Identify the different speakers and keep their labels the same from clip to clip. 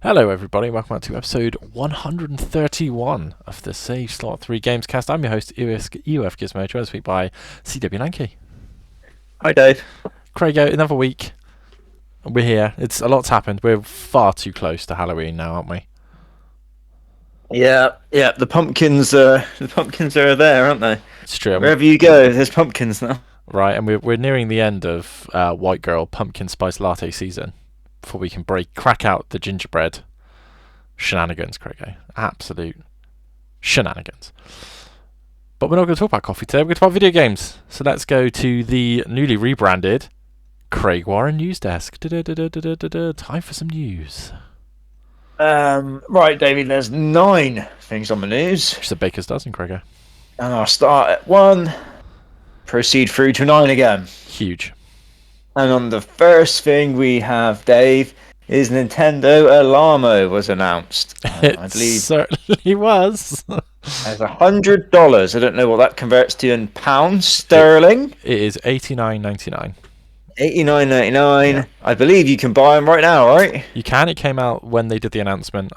Speaker 1: Hello, everybody. Welcome back to episode 131 of the Save Slot 3 Gamescast. I'm your host, UF Gizmo, joined this week by CW Lanky.
Speaker 2: Hi, Dave.
Speaker 1: Craigo, another week. We're here. It's a lot's happened. We're far too close to Halloween now, aren't we?
Speaker 2: Yeah. The pumpkins are there, aren't they?
Speaker 1: It's true.
Speaker 2: Wherever you go, there's pumpkins now.
Speaker 1: Right, and we're nearing the end of White Girl Pumpkin Spice Latte season before we can crack out the gingerbread shenanigans, Craigo. Absolute shenanigans. But we're not going to talk about coffee today. We're going to talk about video games. So let's go to the newly rebranded Craig Warren News Desk. Time for some news.
Speaker 2: Right, David. There's 9 things on the news,
Speaker 1: Which is a baker's dozen, Craigo.
Speaker 2: and I'll start at 1. Proceed through to 9 again.
Speaker 1: Huge.
Speaker 2: And on the first thing we have, Dave, is Nintendo Alamo was announced.
Speaker 1: It
Speaker 2: I believe
Speaker 1: certainly was.
Speaker 2: as $100. I don't know what that converts to in pounds sterling.
Speaker 1: It is $89.99.
Speaker 2: $89.99.
Speaker 1: Yeah.
Speaker 2: I believe you can buy them right now, right?
Speaker 1: You can. It came out when they did the announcement.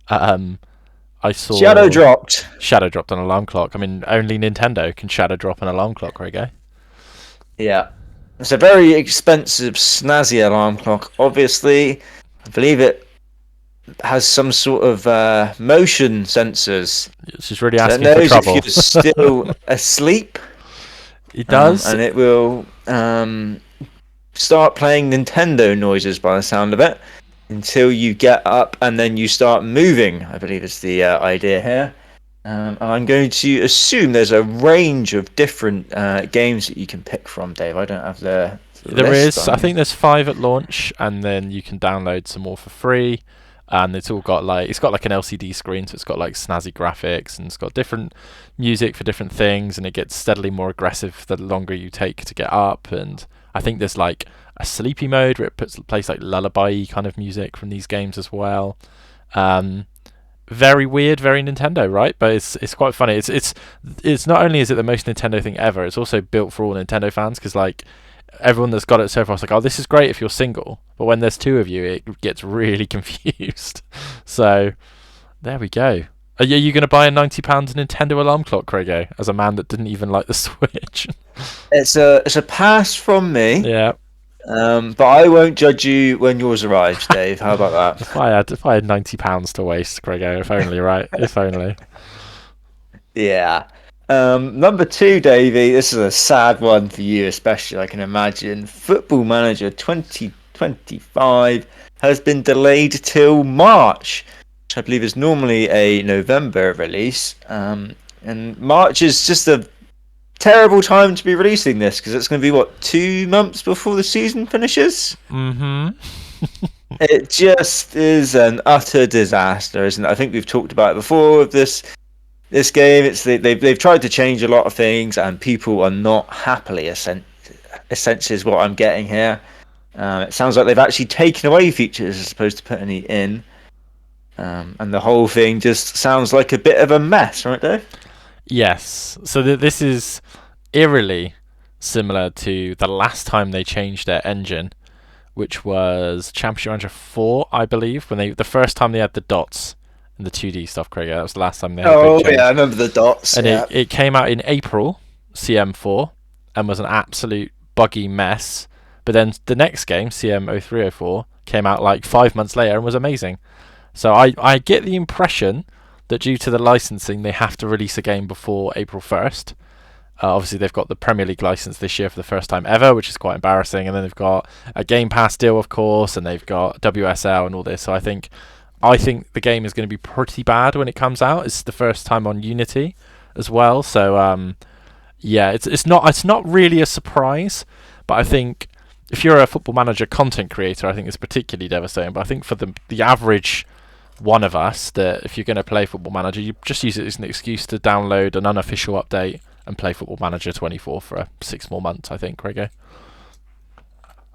Speaker 1: I saw
Speaker 2: Shadow dropped.
Speaker 1: Shadow dropped an alarm clock. I mean, only Nintendo can shadow drop an alarm clock, Craigo.
Speaker 2: Yeah. It's a very expensive, snazzy alarm clock. Obviously, I believe it has some sort of motion sensors.
Speaker 1: It's just really
Speaker 2: So it
Speaker 1: asking for
Speaker 2: knows
Speaker 1: trouble.
Speaker 2: if you're still asleep,
Speaker 1: It does.
Speaker 2: and it will start playing Nintendo noises by the sound of it until you get up and then you start moving, I believe is the idea here. I'm going to assume there's a range of different games that you can pick from, Dave. I don't have the
Speaker 1: There
Speaker 2: list
Speaker 1: is.
Speaker 2: on.
Speaker 1: I think there's 5 at launch, and then you can download some more for free. And it's all got it's got like an LCD screen, so it's got like snazzy graphics, and it's got different music for different things, and it gets steadily more aggressive the longer you take to get up. And I think there's like a sleepy mode where it plays like lullaby kind of music from these games as well. Very weird, very Nintendo, right? But it's quite funny. It's not only is it the most Nintendo thing ever, it's also built for all Nintendo fans, because like everyone that's got it so far is like, oh, this is great if you're single, but when there's 2 of you, it gets really confused. So there we go. Are you going to buy a £90 Nintendo alarm clock, Craigo, as a man that didn't even like the Switch?
Speaker 2: It's a pass from me.
Speaker 1: Yeah.
Speaker 2: But I won't judge you when yours arrives, Dave. How about that?
Speaker 1: If I had £90 to waste, Craigo, if only, right? If only.
Speaker 2: Yeah. Number 2, Davey. This is a sad one for you, especially. I can imagine. Football Manager 2025 has been delayed till March, which I believe is normally a November release. And March is just a terrible time to be releasing this, because it's going to be 2 months before the season finishes. It just is an utter disaster, isn't it? I think we've talked about it before with this game. They've tried to change a lot of things, and people are not happily. Essentially, is what I'm getting here. It sounds like they've actually taken away features as opposed to putting any in, and the whole thing just sounds like a bit of a mess, right, Dave?
Speaker 1: Yes. So this is eerily similar to the last time they changed their engine, which was Championship Manager 4, I believe, when the first time they had the dots and the 2D stuff, Craig. That was the last time they had a big change.
Speaker 2: Yeah, I remember the dots.
Speaker 1: And
Speaker 2: yeah.
Speaker 1: it came out in April, CM4, and was an absolute buggy mess. But then the next game, CM0304, came out like 5 months later and was amazing. So I get the impression that due to the licensing, they have to release a game before April 1st. Obviously, they've got the Premier League license this year for the first time ever, which is quite embarrassing. And then they've got a Game Pass deal, of course, and they've got WSL and all this. So I think the game is going to be pretty bad when it comes out. It's the first time on Unity as well. So yeah, it's not really a surprise. But I think if you're a Football Manager content creator, I think it's particularly devastating. But I think for the average one of us, that if you're going to play Football Manager, you just use it as an excuse to download an unofficial update and play Football Manager 24 for 6 more months, I think, Craigo.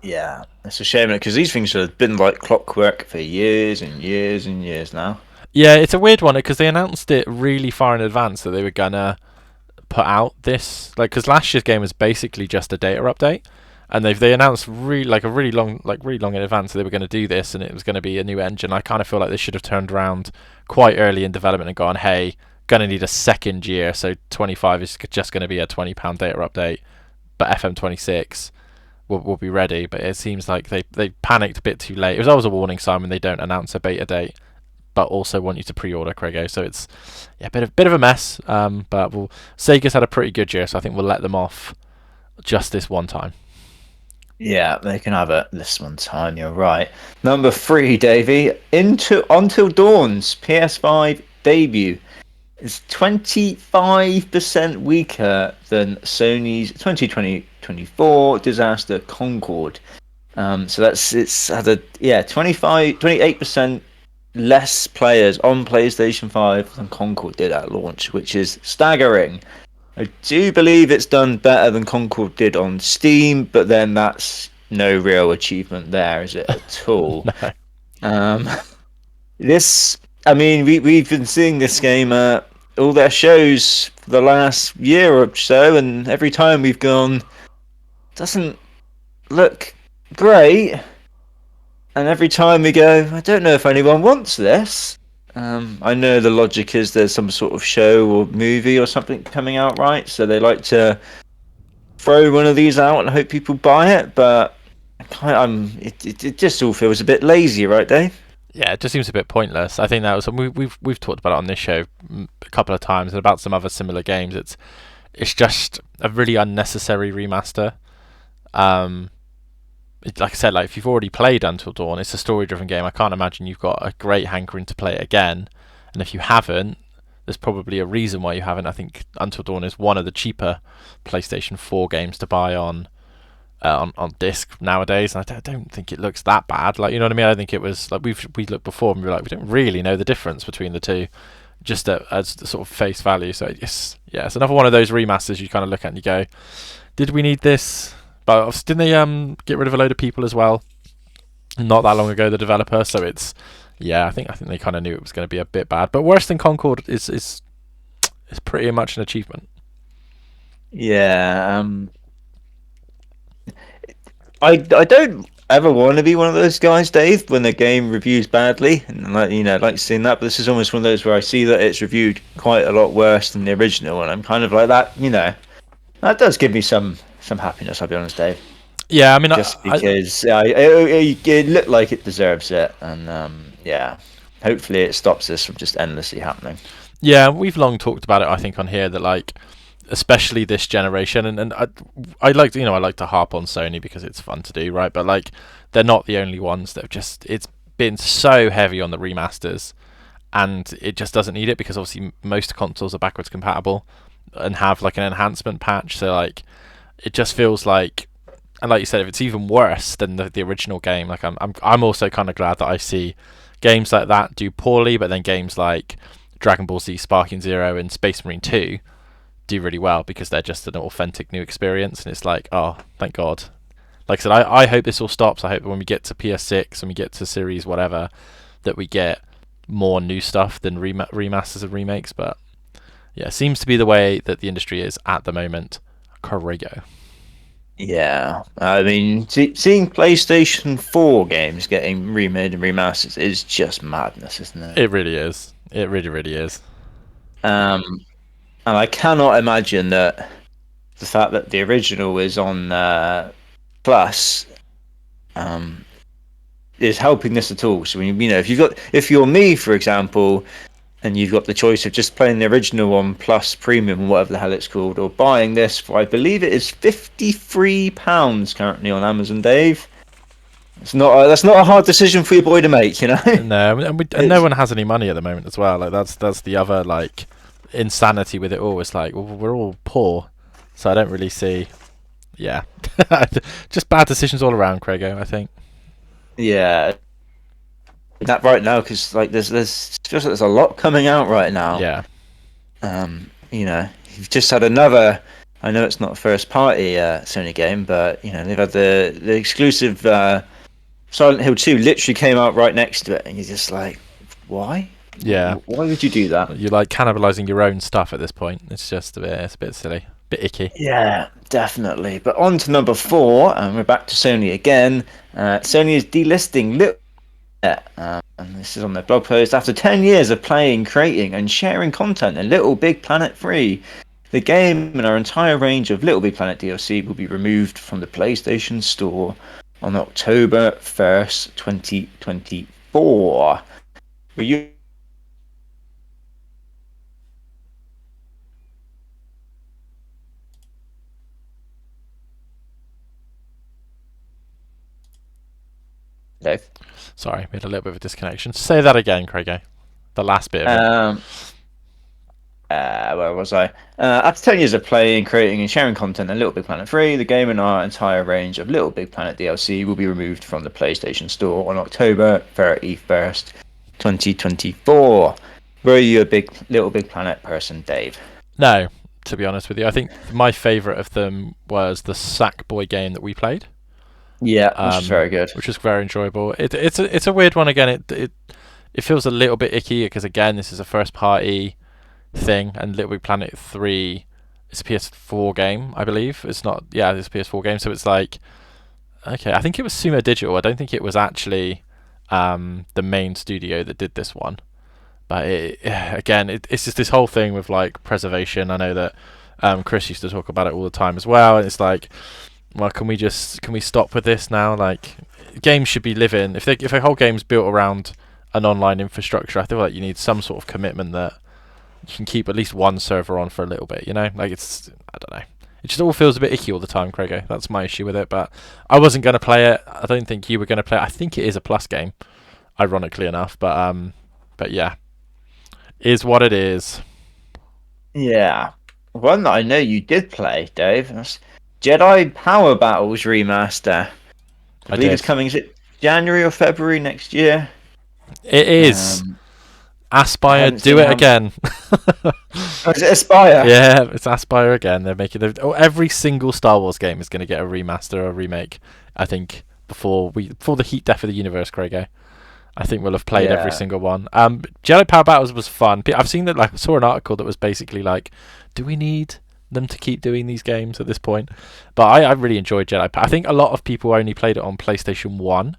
Speaker 2: Yeah, it's a shame, because these things have been like clockwork for years and years and years now.
Speaker 1: Yeah, it's a weird one, because they announced it really far in advance that they were going to put out this, because last year's game was basically just a data update, and they announced really long in advance that they were going to do this, and it was going to be a new engine. I kind of feel like they should have turned around quite early in development and gone, hey, going to need a second year, so 25 is just going to be a £20 data update, but FM26 will be ready. But it seems like they panicked a bit too late. It was always a warning sign when they don't announce a beta date, but also want you to pre-order, Craigo. So it's a bit of a mess. But Sega's had a pretty good year, so I think we'll let them off just this one time.
Speaker 2: Yeah, they can have it this one time. You're right. Number 3, Davey. Until Dawn's PS5 debut is 25% weaker than Sony's 2024 disaster Concord. So it's had a 28% less players on PlayStation 5 than Concord did at launch, which is staggering. I do believe it's done better than Concord did on Steam, but then that's no real achievement there, is it at all?
Speaker 1: No.
Speaker 2: We've been seeing this game at all their shows for the last year or so, and every time we've gone, doesn't look great. And every time we go, I don't know if anyone wants this. I know the logic is there's some sort of show or movie or something coming out, right? So they like to throw one of these out and hope people buy it, but it just all feels a bit lazy, right, Dave?
Speaker 1: Yeah, it just seems a bit pointless. I think that was we've talked about it on this show a couple of times and about some other similar games. It's just a really unnecessary remaster. Like I said, like if you've already played Until Dawn, it's a story-driven game. I can't imagine you've got a great hankering to play it again. And if you haven't, there's probably a reason why you haven't. I think Until Dawn is one of the cheaper PlayStation 4 games to buy on disc nowadays, and I don't think it looks that bad. Like, you know what I mean? I think it was like we looked before and we were like, we don't really know the difference between the two, just as the sort of face value. So it's another one of those remasters you kind of look at and you go, did we need this? But didn't they get rid of a load of people as well not that long ago, the developer? So I think they kind of knew it was going to be a bit bad, but worse than Concord is pretty much an achievement.
Speaker 2: Yeah. I don't ever want to be one of those guys, Dave, when the game reviews badly, and like seeing that. But this is almost one of those where I see that it's reviewed quite a lot worse than the original, and I'm kind of like that. That does give me some happiness. I'll be honest, Dave.
Speaker 1: Yeah, I mean,
Speaker 2: just because it looked like it deserves it, and hopefully it stops this from just endlessly happening.
Speaker 1: Yeah, we've long talked about it. I think on here that like, especially this generation, and I like to harp on Sony because it's fun to do, right? But like, they're not the only ones that have it's been so heavy on the remasters, and it just doesn't need it because obviously most consoles are backwards compatible and have like an enhancement patch. So like, it just feels like, and like you said, if it's even worse than the original game, like I'm also kind of glad that I see games like that do poorly, but then games like Dragon Ball Z Sparking Zero and Space Marine 2 do really well because they're just an authentic new experience, and it's like, oh, thank God. Like I said, I hope this all stops. I hope when we get to PS6 and we get to Series whatever, that we get more new stuff than remasters and remakes. But yeah, it seems to be the way that the industry is at the moment. Corrego.
Speaker 2: Yeah, I mean, seeing PlayStation 4 games getting remade and remastered is just madness, isn't it?
Speaker 1: It really is. It really, really is.
Speaker 2: And I cannot imagine that the fact that the original is on Plus is helping this at all. So if you're me, for example, and you've got the choice of just playing the original on Plus Premium, whatever the hell it's called, or buying this for, I believe it is £53 currently on Amazon, Dave. That's not a hard decision for your boy to make,
Speaker 1: No, and no one has any money at the moment as well. Like that's the other like insanity with it all. It's like, well, we're all poor, so I don't really see. Yeah, just bad decisions all around, Craigo, I think.
Speaker 2: Yeah, that right now, because like there's feels like there's a lot coming out right now.
Speaker 1: Yeah.
Speaker 2: You've just had another. I know it's not a first party Sony game, but they've had the exclusive Silent Hill 2 literally came out right next to it, and you're just like, why?
Speaker 1: Yeah.
Speaker 2: Why would you do that?
Speaker 1: You're like cannibalizing your own stuff at this point. It's just it's a bit silly. Bit icky.
Speaker 2: Yeah, definitely. But on to number four, and we're back to Sony again. Sony is delisting Little and this is on their blog post. After 10 years of playing, creating, and sharing content in Little Big Planet 3, the game and our entire range of Little Big Planet DLC will be removed from the PlayStation Store on October 1st, 2024. Were you Dave?
Speaker 1: Sorry, we had a little bit of a disconnection. Say that again, Craigie. The last bit of it.
Speaker 2: Where was I? After 10 years of playing, creating, and sharing content in Little Big Planet 3, the game and our entire range of Little Big Planet DLC will be removed from the PlayStation Store on October 31st, 2024. Were you a big Little Big Planet person, Dave?
Speaker 1: No, to be honest with you, I think my favourite of them was the Sackboy game that we played.
Speaker 2: Yeah, which is very good.
Speaker 1: Which was very enjoyable. It's a weird one again. It feels a little bit icky because again this is a first party thing, and Little Big Planet 3 is a PS4 game, I believe. It's not. Yeah, it's a PS4 game, so it's like okay. I think it was Sumo Digital. I don't think it was actually the main studio that did this one. But it's just this whole thing with like preservation. I know that Chris used to talk about it all the time as well, and it's like, well, can we stop with this now? Like, games should be living. If a whole game's built around an online infrastructure, I feel like you need some sort of commitment that you can keep at least one server on for a little bit. You know, like I don't know. It just all feels a bit icky all the time, Craigo. That's my issue with it. But I wasn't going to play it. I don't think you were going to play it. I think it is a Plus game, ironically enough. But yeah, is what it is.
Speaker 2: Yeah. One that I know you did play, Dave. That's Jedi Power Battles Remaster. I believe it's coming. Is it January or February next year?
Speaker 1: It is. Aspire, do it again.
Speaker 2: Oh, is it Aspire?
Speaker 1: Yeah, it's Aspire again. They're making every single Star Wars game is going to get a remaster or a remake. I think before the heat death of the universe, Craigo. I think we'll have played every single one. Jedi Power Battles was fun. I've seen that. Like, I saw an article that was basically like, do we need them to keep doing these games at this point? But I really enjoyed Jedi Power. I think a lot of people only played it on PlayStation 1,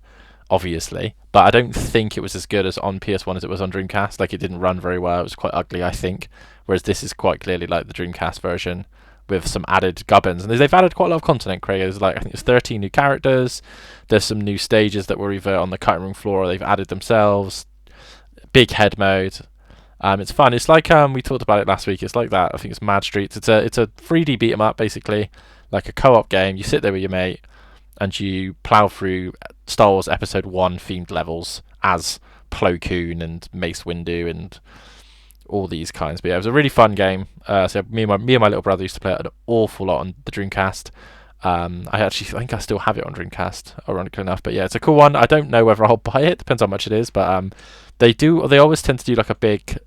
Speaker 1: obviously, but I don't think it was as good as on PS1 as it was on Dreamcast. Like, it didn't run very well. It was quite ugly, I think. Whereas this is quite clearly like the Dreamcast version with some added gubbins. And they've added quite a lot of content, Craig. There's like, I think it's 13 new characters. There's some new stages that were either on the cutting room floor or they've added themselves. Big head mode. It's fun. It's like we talked about it last week. It's like that. I think it's Mad Streets. It's a 3D beat 'em up, basically, like a co-op game. You sit there with your mate and you plow through Star Wars Episode 1 themed levels as Plo Koon and Mace Windu and all these kinds. But yeah, it was a really fun game. So me and my little brother used to play it an awful lot on the Dreamcast. I think I still have it on Dreamcast, ironically enough. But yeah, it's a cool one. I don't know whether I'll buy it. Depends how much it is. But they always tend to do like a big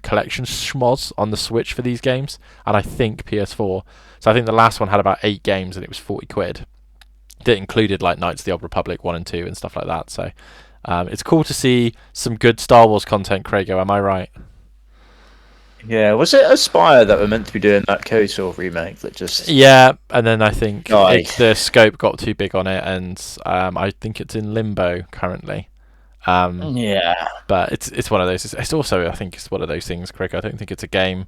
Speaker 1: collection schmoz on the Switch for these games, and I think PS4. So I think the last one had about 8 games and it was 40 quid. That included like Knights of the Old Republic 1 and 2 and stuff like that. So it's cool to see some good Star Wars content, Craigo. Am I right?
Speaker 2: Yeah, was it Aspire that were meant to be doing that KOTOR remake that just...
Speaker 1: Yeah, and then I think the scope got too big on it, and I think it's in limbo currently.
Speaker 2: Yeah.
Speaker 1: But it's one of those. It's also, I think it's one of those things, Craig. I don't think it's a game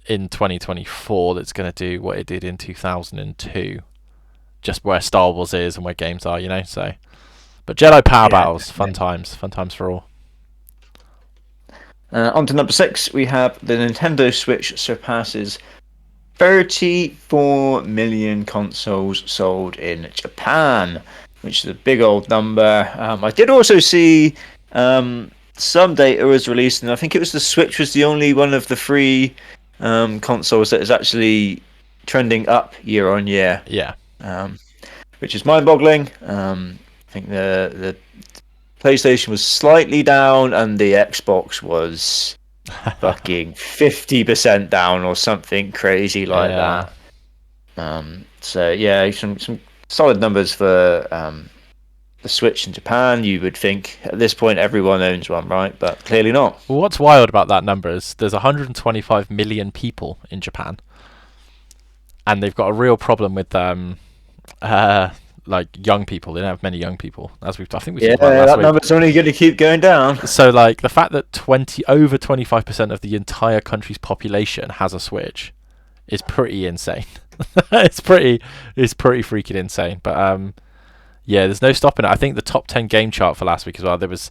Speaker 1: in 2024 that's going to do what it did in 2002, just where Star Wars is and where games are, you know. So, but Jedi Power Battles, fun times for all.
Speaker 2: On to number 6, we have the Nintendo Switch surpasses 34 million consoles sold in Japan, which is a big old number. I did also see some data was released, and I think it was the Switch was the only one of the 3 consoles that is actually trending up year on year.
Speaker 1: Yeah.
Speaker 2: Which is mind-boggling. I think the PlayStation was slightly down, and the Xbox was fucking 50% down or something crazy like that. So yeah, some solid numbers for the Switch in Japan. You would think at this point everyone owns one, right? But clearly not.
Speaker 1: Well, what's wild about that number is there's 125 million people in Japan. and they've got a real problem with like young people. They don't have many young people, as I think we
Speaker 2: Yeah,
Speaker 1: talked about last
Speaker 2: that
Speaker 1: week.
Speaker 2: number's only going to keep going down.
Speaker 1: So like the fact that over 25% of the entire country's population has a Switch is pretty insane. it's pretty freaking insane. But yeah, there's no stopping it. I think the top 10 game chart for last week as well, there was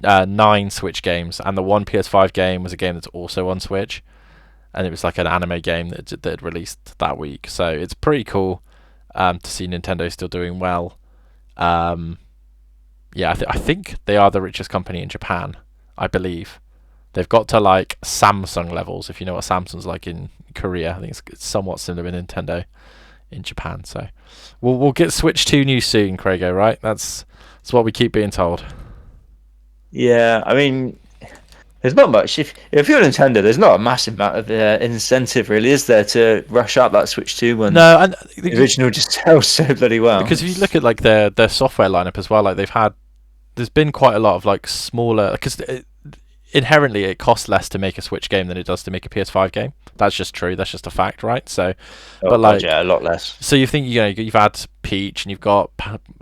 Speaker 1: 9 Switch games, and the one PS5 game was a game that's also on Switch, and it was like an anime game that had released that week. So it's pretty cool to see Nintendo still doing well. Yeah, I think they are the richest company in Japan, I believe. They've got to like Samsung levels, if you know what Samsung's like in Korea. I think it's somewhat similar with Nintendo in Japan. So we'll get Switch 2 news soon, Craigo, right? That's what we keep being told.
Speaker 2: Yeah, I mean, there's not much. If you're Nintendo, there's not a massive amount of incentive, really, is there, to rush out that Switch 2 when
Speaker 1: No, and
Speaker 2: the original just sells so bloody well.
Speaker 1: Because if you look at like their software lineup as well, like there's been quite a lot of like smaller, because inherently it costs less to make a Switch game than it does to make a PS5 game. That's just true. That's just a fact, right? So, but like,
Speaker 2: yeah, a lot less.
Speaker 1: So you think you've had Peach, and you've got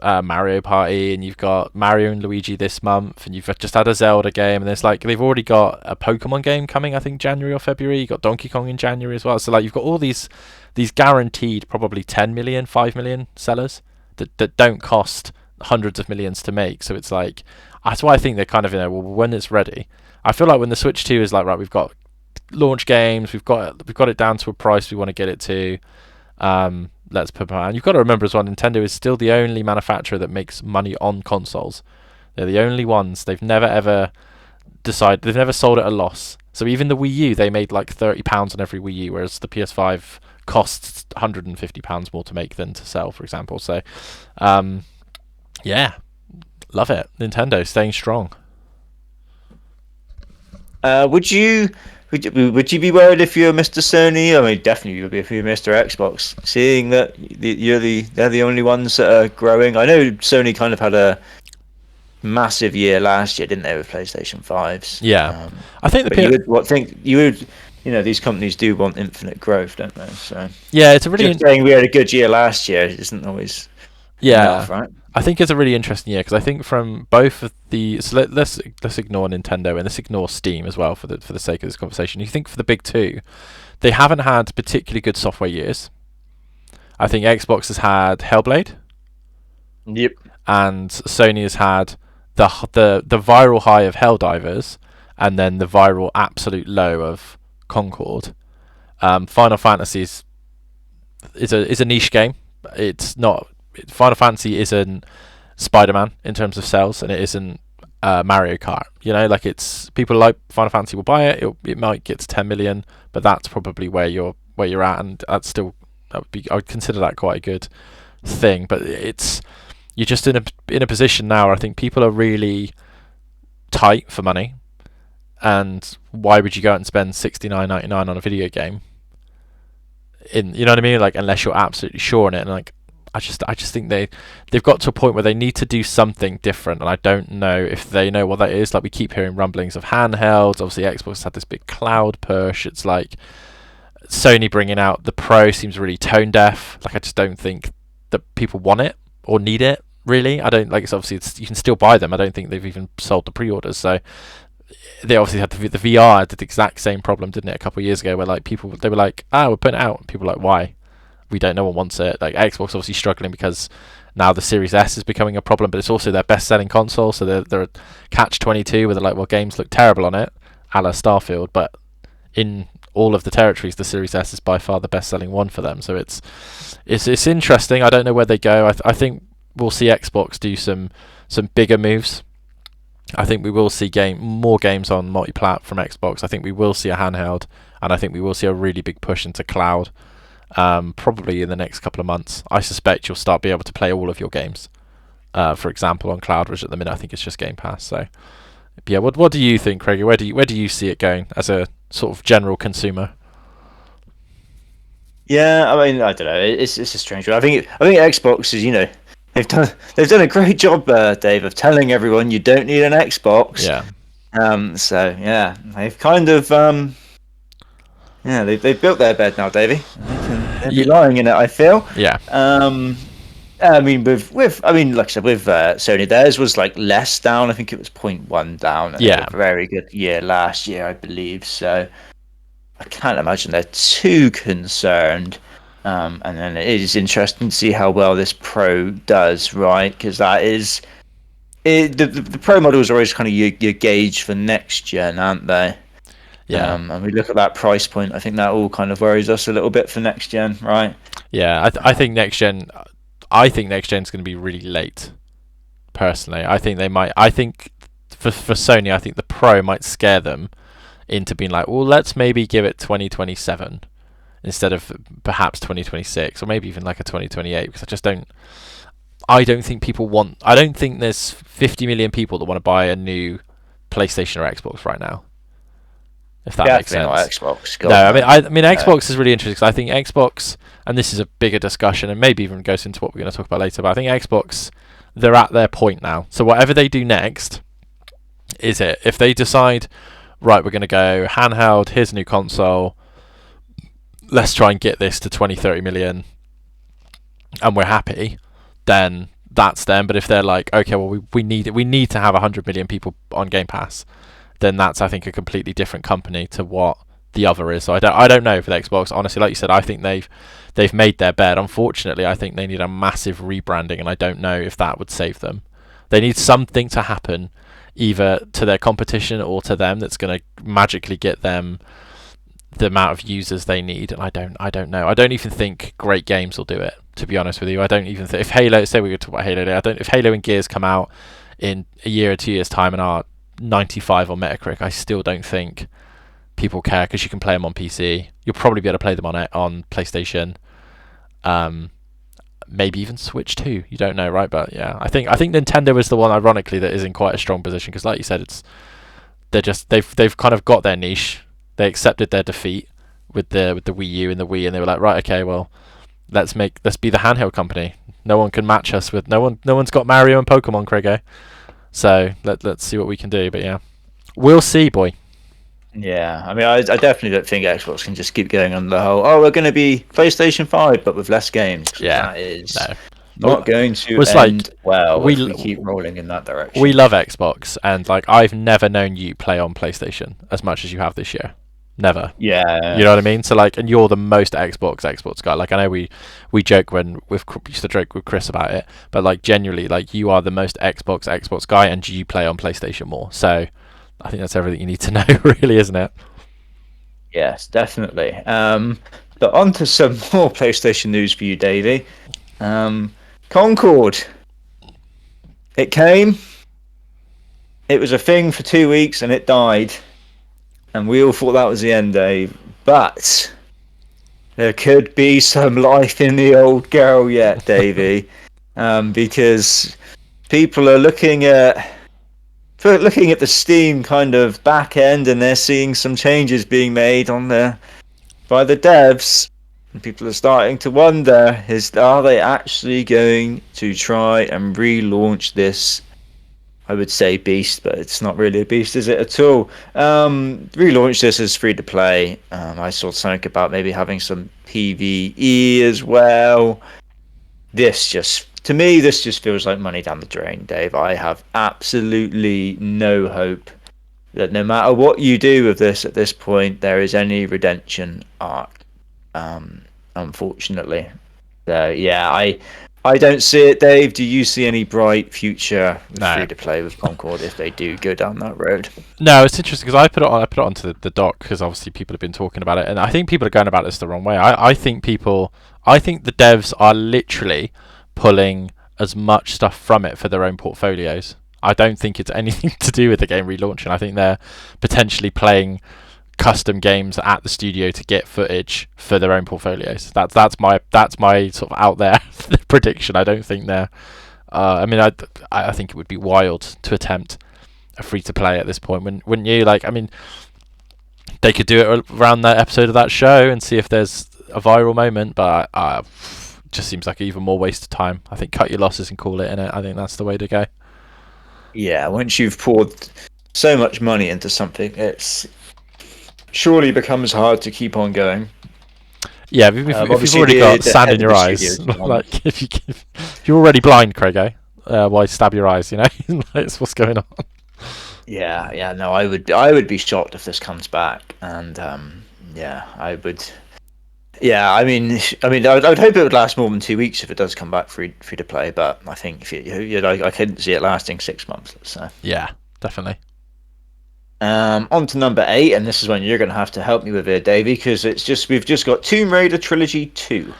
Speaker 1: Mario Party, and you've got Mario and Luigi this month, and you've just had a Zelda game, and there's like they've already got a Pokemon game coming, I think January or February. You got Donkey Kong in January as well. So like you've got all these guaranteed probably 10 million, 5 million sellers that don't cost hundreds of millions to make. So it's like that's why I think they're kind of well, when it's ready. I feel like when the Switch 2 is like, right, we've got launch games, we've got it down to a price we want to get it to. Let's put and you've got to remember as well, Nintendo is still the only manufacturer that makes money on consoles. They're the only ones. They've never ever sold at a loss. So even the Wii U, they made like £30 on every Wii U, whereas the PS5 costs £150 more to make than to sell, for example. So yeah, love it. Nintendo staying strong.
Speaker 2: Would you be worried if you're Mr. Sony? I mean, definitely you would be if you're Mr. Xbox, seeing that they're the only ones that are growing. I know Sony kind of had a massive year last year, didn't they, with PlayStation 5s?
Speaker 1: Yeah, I think
Speaker 2: these companies do want infinite growth, don't they? So
Speaker 1: yeah, it's a really
Speaker 2: saying we had a good year last year isn't always enough, right?
Speaker 1: I think it's a really interesting year because I think from both of the let's ignore Nintendo and let's ignore Steam as well for the sake of this conversation. You think for the big two, they haven't had particularly good software years. I think Xbox has had Hellblade.
Speaker 2: Yep. And
Speaker 1: Sony has had the viral high of Helldivers and then the viral absolute low of Concord. Final Fantasy is a niche game. It's not. Final Fantasy isn't Spider-Man in terms of sales, and it isn't Mario Kart. You know, like it's people like Final Fantasy will buy it. It might get to 10 million, but that's probably where you're at, and I would consider that quite a good thing. But you're just in a position now where I think people are really tight for money, and why would you go out and spend $69.99 on a video game? You know what I mean? Like unless you're absolutely sure on it, and like. I just think they've got to a point where they need to do something different, and I don't know if they know what that is. Like we keep hearing rumblings of handhelds. Obviously, Xbox had this big cloud push. It's like Sony bringing out the Pro seems really tone deaf. Like I just don't think that people want it or need it. Really, I don't like. It's obviously you can still buy them. I don't think they've even sold the pre-orders. So they obviously had the VR did the exact same problem, didn't it? A couple of years ago, where like they were like, we're putting it out. And people were like, why? We don't. No one wants it. Like Xbox obviously struggling because now the Series S is becoming a problem, but it's also their best-selling console. So they're a catch-22 where they're like, well, games look terrible on it, a la Starfield, but in all of the territories, the Series S is by far the best-selling one for them. So it's interesting. I don't know where they go. I think we'll see Xbox do some bigger moves. I think we will see more games on multi-plat from Xbox. I think we will see a handheld, and I think we will see a really big push into cloud. Probably in the next couple of months. I suspect you'll start being able to play all of your games, for example, on cloud, which at the minute I think it's just Game Pass. So, yeah, what do you think, Craig? Where do you see it going as a sort of general consumer?
Speaker 2: Yeah, I mean, I don't know. It's a strange one. I think Xbox is, they've done a great job, Dave, of telling everyone you don't need an Xbox.
Speaker 1: Yeah.
Speaker 2: So yeah, they've kind of they've built their bed now, Davey. they'd be lying in it, I feel.
Speaker 1: Yeah.
Speaker 2: I mean, like I said, with Sony, theirs was like less down. I think it was 0.1 down, and they had
Speaker 1: Yeah.
Speaker 2: a very good year last year, I believe. So I can't imagine they're too concerned. And then it is interesting to see how well this Pro does, right? Because that is the Pro models are always kind of your gauge for next gen, aren't they?
Speaker 1: Yeah.
Speaker 2: And we look at that price point. I think that all kind of worries us a little bit for next gen, right?
Speaker 1: Yeah. I think next gen. I think next gen's going to be really late. Personally, I think they might. I think for Sony, I think the Pro might scare them into being like, well, let's maybe give it 2027 instead of perhaps 2026, or maybe even like a 2028. Because I don't think people want. I don't think there's 50 million people that want to buy a new PlayStation or Xbox right now. If that makes sense.
Speaker 2: Not Xbox. God,
Speaker 1: No,
Speaker 2: no.
Speaker 1: I mean Xbox is really interesting because I think Xbox, and this is a bigger discussion, and maybe even goes into what we're going to talk about later. But I think Xbox, they're at their point now. So whatever they do next, is it? If they decide, right, we're going to go handheld. Here's a new console. Let's try and get this to 20, 30 million, and we're happy. Then that's them. But if they're like, okay, well, we need to have 100 million people on Game Pass, then that's, I think, a completely different company to what the other is. So I don't know for the Xbox. Honestly, like you said, I think they've made their bed. Unfortunately, I think they need a massive rebranding, and I don't know if that would save them. They need something to happen, either to their competition or to them, that's going to magically get them the amount of users they need. And I don't know. I don't even think great games will do it, to be honest with you. I don't even think if Halo, say we could talk about Halo today, if Halo and Gears come out in a year or 2 years time and are 95 on Metacritic, I still don't think people care, because you can play them on PC. You'll probably be able to play them on PlayStation, maybe even Switch too. You don't know, right? But yeah, I think Nintendo is the one, ironically, that is in quite a strong position, because, like you said, they've kind of got their niche. They accepted their defeat with the Wii U and the Wii, and they were like, right, okay, well, let's be the handheld company. No one can match us with no one's got Mario and Pokemon, Craigo. So let's see what we can do. But yeah, we'll see, boy.
Speaker 2: Yeah, I mean, I definitely don't think Xbox can just keep going on the whole, we're going to be PlayStation 5, but with less games.
Speaker 1: Yeah,
Speaker 2: that is
Speaker 1: no.
Speaker 2: not going to
Speaker 1: It's
Speaker 2: end
Speaker 1: like,
Speaker 2: well if we keep rolling in that direction.
Speaker 1: We love Xbox, and like I've never known you play on PlayStation as much as you have this year. Never.
Speaker 2: Yeah.
Speaker 1: You know what I mean? So like, and you're the most Xbox guy. Like, I know we joke used to joke with Chris about it, but like genuinely, like, you are the most Xbox guy, and you play on PlayStation more. So I think that's everything you need to know, really, isn't it?
Speaker 2: Yes, definitely. But on to some more PlayStation news for you, Davey. Concord. It came. It was a thing for 2 weeks, and it died. And we all thought that was the end, Dave. But there could be some life in the old girl yet, Davey. Because people are looking at the Steam kind of back end, and they're seeing some changes being made by the devs. And people are starting to wonder, are they actually going to try and relaunch this, I would say, beast, but it's not really a beast, is it, at all? Relaunch this as free to play. I saw something about maybe having some PvE as well. To me, this just feels like money down the drain, Dave. I have absolutely no hope that no matter what you do with this at this point, there is any redemption arc. Unfortunately. So yeah, I don't see it, Dave. Do you see any bright future free to play with Concord if they do go down that road?
Speaker 1: No, it's interesting because I put it onto the doc because obviously people have been talking about it, and I think people are going about this the wrong way. I think the devs are literally pulling as much stuff from it for their own portfolios. I don't think it's anything to do with the game relaunching. I think they're potentially playing custom games at the studio to get footage for their own portfolios. That's my sort of out there prediction. I don't think they're. I mean, I think it would be wild to attempt a free to play at this point. Wouldn't you? Like, I mean, they could do it around that episode of that show and see if there's a viral moment, but just seems like an even more waste of time. I think cut your losses and call it, innit? I think that's the way to go.
Speaker 2: Yeah, once you've poured so much money into something, it's surely becomes hard to keep on going.
Speaker 1: Yeah, if you've
Speaker 2: Obviously
Speaker 1: already got
Speaker 2: the
Speaker 1: sand
Speaker 2: head
Speaker 1: in
Speaker 2: of
Speaker 1: your
Speaker 2: the studio
Speaker 1: eyes,
Speaker 2: is gone.
Speaker 1: like if you're already blind, Craigo, why stab your eyes? You know, that's what's going on.
Speaker 2: Yeah, yeah, no, I would be shocked if this comes back, and yeah, I would. Yeah, I would hope it would last more than 2 weeks if it does come back free to play. But I think if I couldn't see it lasting 6 months. Let's say.
Speaker 1: Yeah, definitely.
Speaker 2: On to number 8, and this is one you're going to have to help me with here, Davey, because we've just got Tomb Raider Trilogy 2.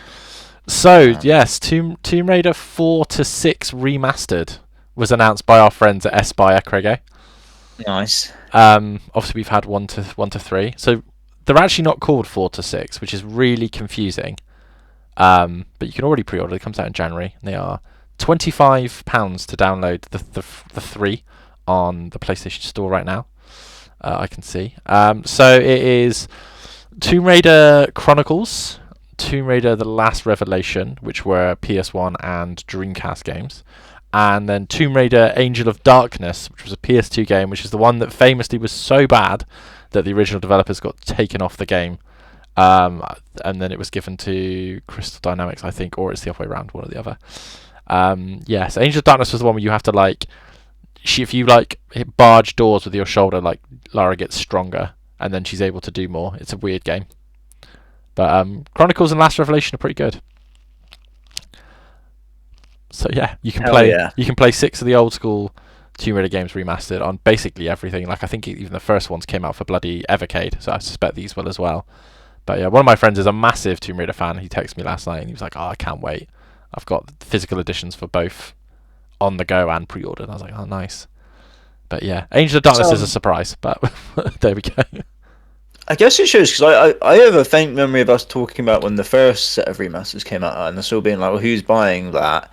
Speaker 1: So
Speaker 2: Um,
Speaker 1: yes, Tomb Raider 4 to 6 remastered was announced by our friends at Espire, Craigo.
Speaker 2: nice.
Speaker 1: Obviously we've had 1 to 3, so they're actually not called 4 to 6, which is really confusing. But you can already pre-order. It comes out in January. And they are £25 to download the 3 on the PlayStation Store right now. I can see. So it is Tomb Raider Chronicles, Tomb Raider: The Last Revelation, which were PS1 and Dreamcast games, and then Tomb Raider: Angel of Darkness, which was a PS2 game, which is the one that famously was so bad that the original developers got taken off the game. And then it was given to Crystal Dynamics, I think, or it's the other way around, one or the other. Yes, Angel of Darkness was the one where you have to if you hit barge doors with your shoulder, like Lara gets stronger, and then she's able to do more. It's a weird game, but Chronicles and Last Revelation are pretty good. So yeah,
Speaker 2: Hell yeah.
Speaker 1: you can play 6 of the old school Tomb Raider games remastered on basically everything. Like I think even the first ones came out for bloody Evercade, so I suspect these will as well. But yeah, one of my friends is a massive Tomb Raider fan. He texted me last night and he was like, "Oh, I can't wait. I've got physical editions for both on the go and pre-ordered." And I was like, "Oh, nice." But yeah, Angel of Darkness is a surprise, but there we go.
Speaker 2: I guess it shows because I have a faint memory of us talking about when the first set of remasters came out and us all being like, well, who's buying that?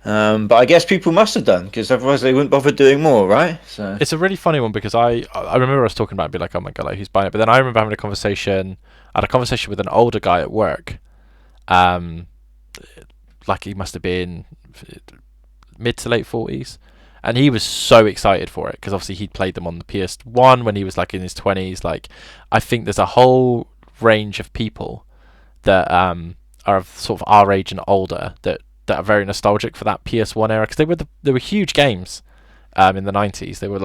Speaker 2: But I guess people must have done because otherwise they wouldn't bother doing more, right? So
Speaker 1: It's a really funny one because I remember us talking about it, be like, "Oh my god, like, who's buying it?" But then I remember having I had a conversation with an older guy at work. Um, like he must have been mid to late 40s, and he was so excited for it because obviously he'd played them on the PS1 when he was like in his 20s. Like, I think there's a whole range of people that are of sort of our age and older that are very nostalgic for that PS1 era because they were huge games. In the 90s, they were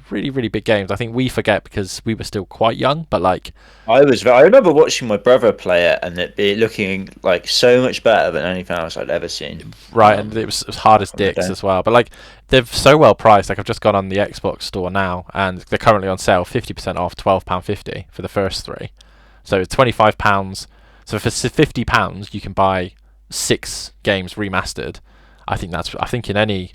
Speaker 1: really really big games. I think we forget because we were still quite young, but like
Speaker 2: I remember watching my brother play it and it be looking like so much better than anything else I'd ever seen.
Speaker 1: right, and it was hard as
Speaker 2: From the
Speaker 1: dicks
Speaker 2: day.
Speaker 1: as well. But like they're so well priced. Like I've just gone on the Xbox store now, and they're currently on sale, 50% off, £12.50 for the first 3. So it's £25. So for £50, you can buy 6 games remastered. I think in any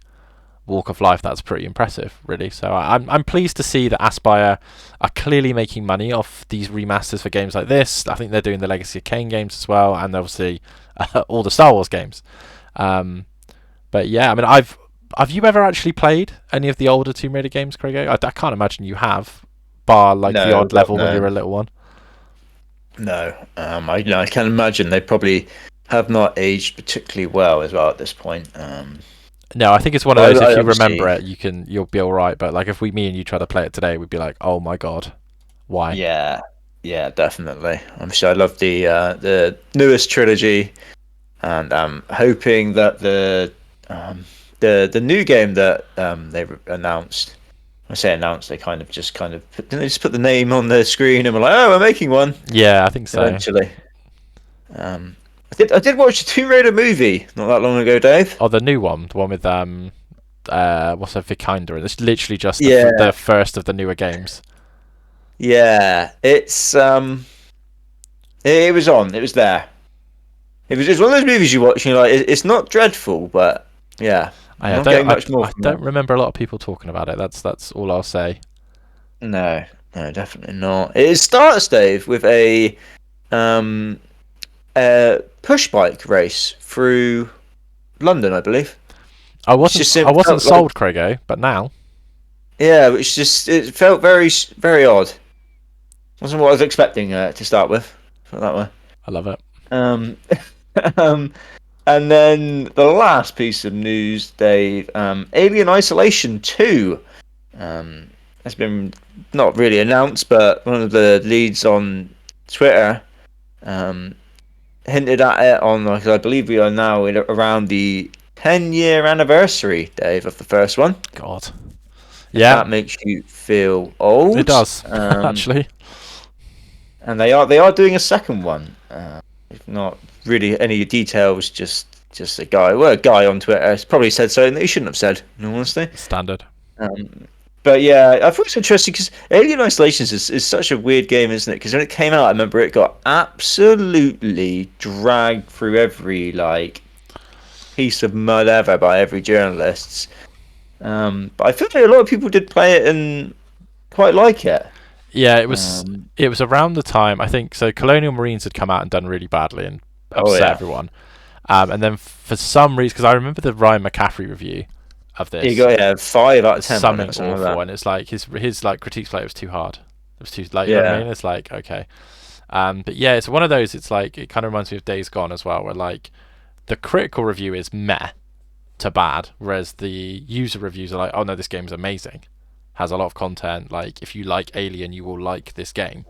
Speaker 1: walk of life, that's pretty impressive, really. So I'm pleased to see that Aspire are clearly making money off these remasters for games like this. I think they're doing the Legacy of Kain games as well, and obviously all the Star Wars games. Um, but yeah, I mean, have you ever actually played any of the older Tomb Raider games, Craig? I can't imagine you have, bar like the
Speaker 2: No,
Speaker 1: odd level when you
Speaker 2: no,
Speaker 1: were a little one.
Speaker 2: no. I can imagine they probably have not aged particularly well as well at this point.
Speaker 1: No, I think it's one of
Speaker 2: But
Speaker 1: those. If
Speaker 2: I
Speaker 1: you remember
Speaker 2: obviously,
Speaker 1: it, you'll be all right. But like if me and you try to play it today, we'd be like, "Oh my god, why?"
Speaker 2: yeah, yeah, definitely. I'm sure I love the newest trilogy, and I'm hoping that the new game that announced. I say announced, they didn't they just put the name on the screen and were like, oh, we're making one
Speaker 1: Yeah, I think so.
Speaker 2: eventually. Um, I did watch the Tomb Raider movie not that long ago, Dave.
Speaker 1: Oh, the new one, the one with what's her Vikander? It's literally just
Speaker 2: Yeah,
Speaker 1: the first of the newer games.
Speaker 2: yeah. It was on. It was there. It was one of those movies you watch and you're like, it's not dreadful, but yeah, I'm not getting much more
Speaker 1: I
Speaker 2: from
Speaker 1: don't
Speaker 2: it.
Speaker 1: remember a lot of people talking about it. That's all I'll say.
Speaker 2: No, no, definitely not. It starts, Dave, with um push bike race through London, I believe. It's just
Speaker 1: I
Speaker 2: it
Speaker 1: wasn't
Speaker 2: felt like
Speaker 1: sold, Craigo, but now
Speaker 2: yeah, it felt very odd. Wasn't what I was expecting to start with. Put it that way.
Speaker 1: I love it.
Speaker 2: Um, um, and then the last piece of news, Dave, Alien Isolation 2 has been not really announced, but one of the leads on Twitter um, hinted at it on, like, I believe we are now around the 10-year anniversary, Dave, of the first one.
Speaker 1: God.
Speaker 2: If
Speaker 1: Yeah,
Speaker 2: that makes you feel
Speaker 1: it
Speaker 2: old.
Speaker 1: does actually.
Speaker 2: And they are doing a second one. If not really any details, just a guy on Twitter has probably said something that he shouldn't have said, in all honesty.
Speaker 1: Standard.
Speaker 2: Um, but yeah, I thought it was interesting because Alien Isolations is such a weird game, isn't it? Because when it came out, I remember it got absolutely dragged through every like piece of mud ever by every journalist. But I feel like a lot of people did play it and quite like it.
Speaker 1: Yeah, it was.
Speaker 2: Um,
Speaker 1: It was around the time I think. So Colonial Marines had come out and done really badly and
Speaker 2: oh
Speaker 1: upset
Speaker 2: yeah,
Speaker 1: everyone. And then for some reason, because I remember the Ryan McCaffrey review of
Speaker 2: you
Speaker 1: this,
Speaker 2: got 5 out of
Speaker 1: was
Speaker 2: 10 on it
Speaker 1: something
Speaker 2: or something
Speaker 1: awful,
Speaker 2: like
Speaker 1: and it's like his like critiques like it was too hard. It was too like,
Speaker 2: that.
Speaker 1: you know what I
Speaker 2: Yeah.
Speaker 1: mean? It's like, okay. But yeah, it's one of those. It's like it kind of reminds me of Days Gone as well, where like the critical review is meh to bad, whereas the user reviews are like, oh no, this game's amazing, has a lot of content. Like if you like Alien, you will like this game.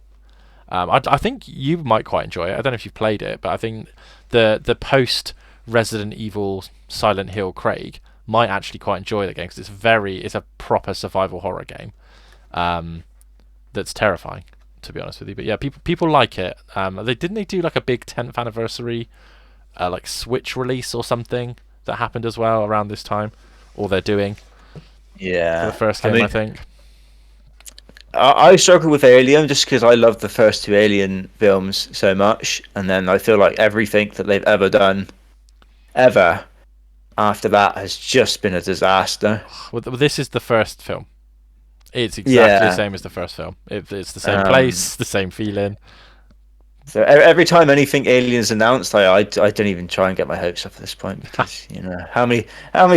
Speaker 1: I think you might quite enjoy it. I don't know if you've played it, but I think the post Resident Evil Silent Hill Craig might actually quite enjoy the game because it's a proper survival horror game. That's terrifying, to be honest with you. But yeah, people like it. They do like a big 10th anniversary like Switch release or something that happened as well around this time, or they're doing for the
Speaker 2: Yeah.
Speaker 1: first
Speaker 2: I
Speaker 1: game, I
Speaker 2: mean,
Speaker 1: think.
Speaker 2: I struggle with Alien just because I love the first two Alien films so much, and then I feel like everything that they've ever done, ever, after that has just been a disaster.
Speaker 1: Well, this is the first film. It's exactly the
Speaker 2: Yeah.
Speaker 1: same as the first film. It's the same
Speaker 2: Um,
Speaker 1: place, the same feeling.
Speaker 2: so every time anything Aliens announced, I don't even try and get my hopes up at this point because how many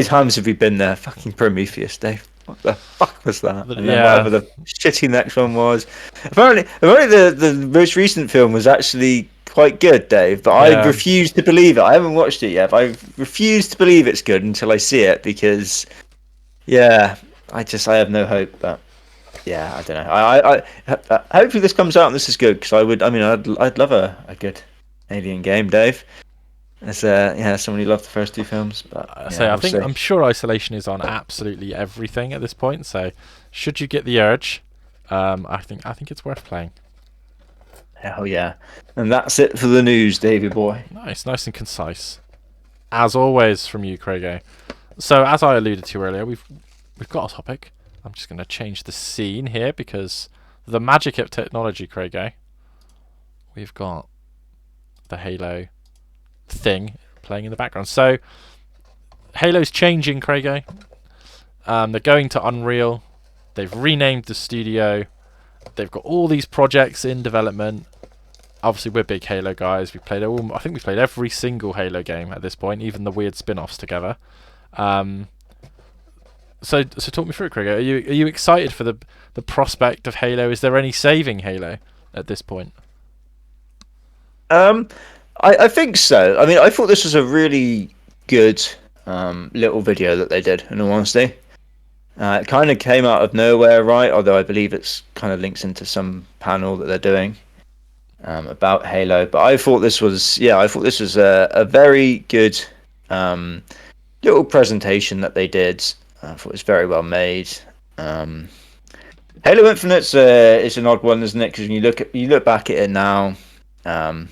Speaker 2: times have we been there? Fucking Prometheus, Dave. What the fuck was that?
Speaker 1: But
Speaker 2: And then
Speaker 1: yeah,
Speaker 2: whatever the shitty next one was. Apparently the most recent film was actually quite good, Dave. But I
Speaker 1: yeah.
Speaker 2: refuse to believe it. I haven't watched it yet. But I refuse to believe it's good until I see it because, yeah, I have no hope. But yeah, I don't know. Hopefully this comes out and this is good because I'd love a good Alien game, Dave. As someone who loved the first two films, but
Speaker 1: I say
Speaker 2: yeah,
Speaker 1: I
Speaker 2: we'll
Speaker 1: think
Speaker 2: see.
Speaker 1: I'm sure Isolation is on absolutely everything at this point. So, should you get the urge, I think it's worth playing.
Speaker 2: Hell yeah. And that's it for the news, Davey boy.
Speaker 1: Nice and concise, as always from you, Craigo. So, as I alluded to earlier, we've got a topic. I'm just going to change the scene here because the magic of technology, Craigo. We've got the Halo thing playing in the background. So, Halo's changing, Craigo. They're going to Unreal. They've renamed the studio. They've got all these projects in development. Obviously, we're big Halo guys. I think we've played every single Halo game at this point, even the weird spin-offs together. So talk me through it, Craig. Are you excited for the prospect of Halo? Is there any saving Halo at this point?
Speaker 2: Um, I think so. I mean, I thought this was a really good little video that they did. In all honesty, it kind of came out of nowhere, right? Although I believe it's kind of links into some panel that they're doing about Halo. But I thought this was a very good little presentation that they did. I thought it was very well made. Um, Halo Infinite's is an odd one, isn't it? Because when you look back at it now, um,